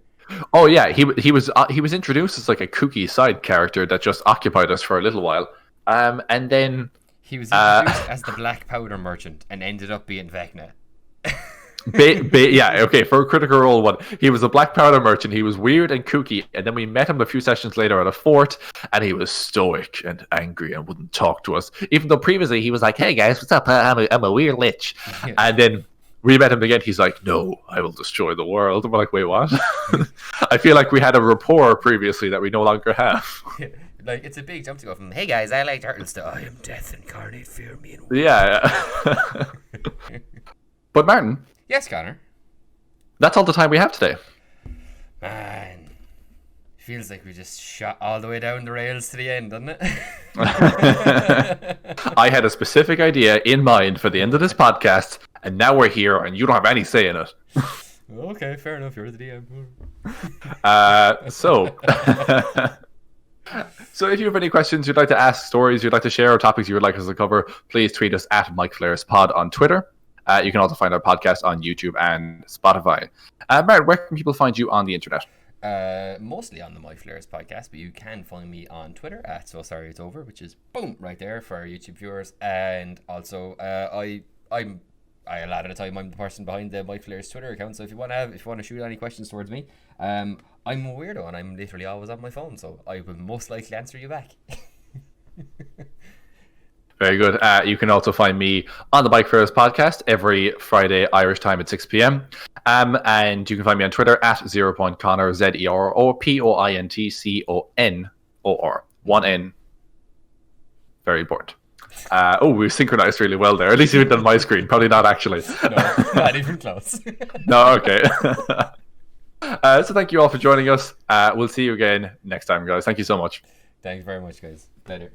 Oh yeah, he was introduced as like a kooky side character that just occupied us for a little while, and then he was introduced as the Black Powder Merchant and ended up being Vecna. Yeah, okay. For a Critical Role one, he was a Black Powder Merchant. He was weird and kooky, and then we met him a few sessions later at a fort, and he was stoic and angry and wouldn't talk to us. Even though previously he was like, "Hey guys, what's up? I'm a weird lich," and then we met him again. He's like, "No, I will destroy the world." And we're like, "Wait, what?" I feel like we had a rapport previously that we no longer have. Like, it's a big jump to go from, "Hey guys, I like turtles," to "I am death incarnate, fear me." And yeah. But Martin. Yes, Connor. That's all the time we have today. Man, feels like we just shot all the way down the rails to the end, doesn't it? I had a specific idea in mind for the end of this podcast, and now we're here, and you don't have any say in it. Okay, fair enough. You're the DM. So if you have any questions you'd like to ask, stories you'd like to share, or topics you would like us to cover, please tweet us at MicFlayersPod on Twitter. You can also find our podcast on YouTube and Spotify. Martin, where can people find you on the internet? Mostly on the Micflayers podcast, but you can find me on Twitter at So Sorry It's Over, which is boom right there for our YouTube viewers. And also, a lot of the time I'm the person behind the Micflayers Twitter account. So if you want to shoot any questions towards me, I'm a weirdo and I'm literally always on my phone, so I will most likely answer you back. Very good. You can also find me on the Micflayers podcast every Friday Irish time at 6 p.m. And you can find me on Twitter at 0.Conor, ZEROPOINTCONOR. 1 N. Very important. We synchronized really well there. At least you did on my screen. Probably not actually. No, not even close. No, okay. So thank you all for joining us. We'll see you again next time, guys. Thank you so much. Thanks very much, guys. Later.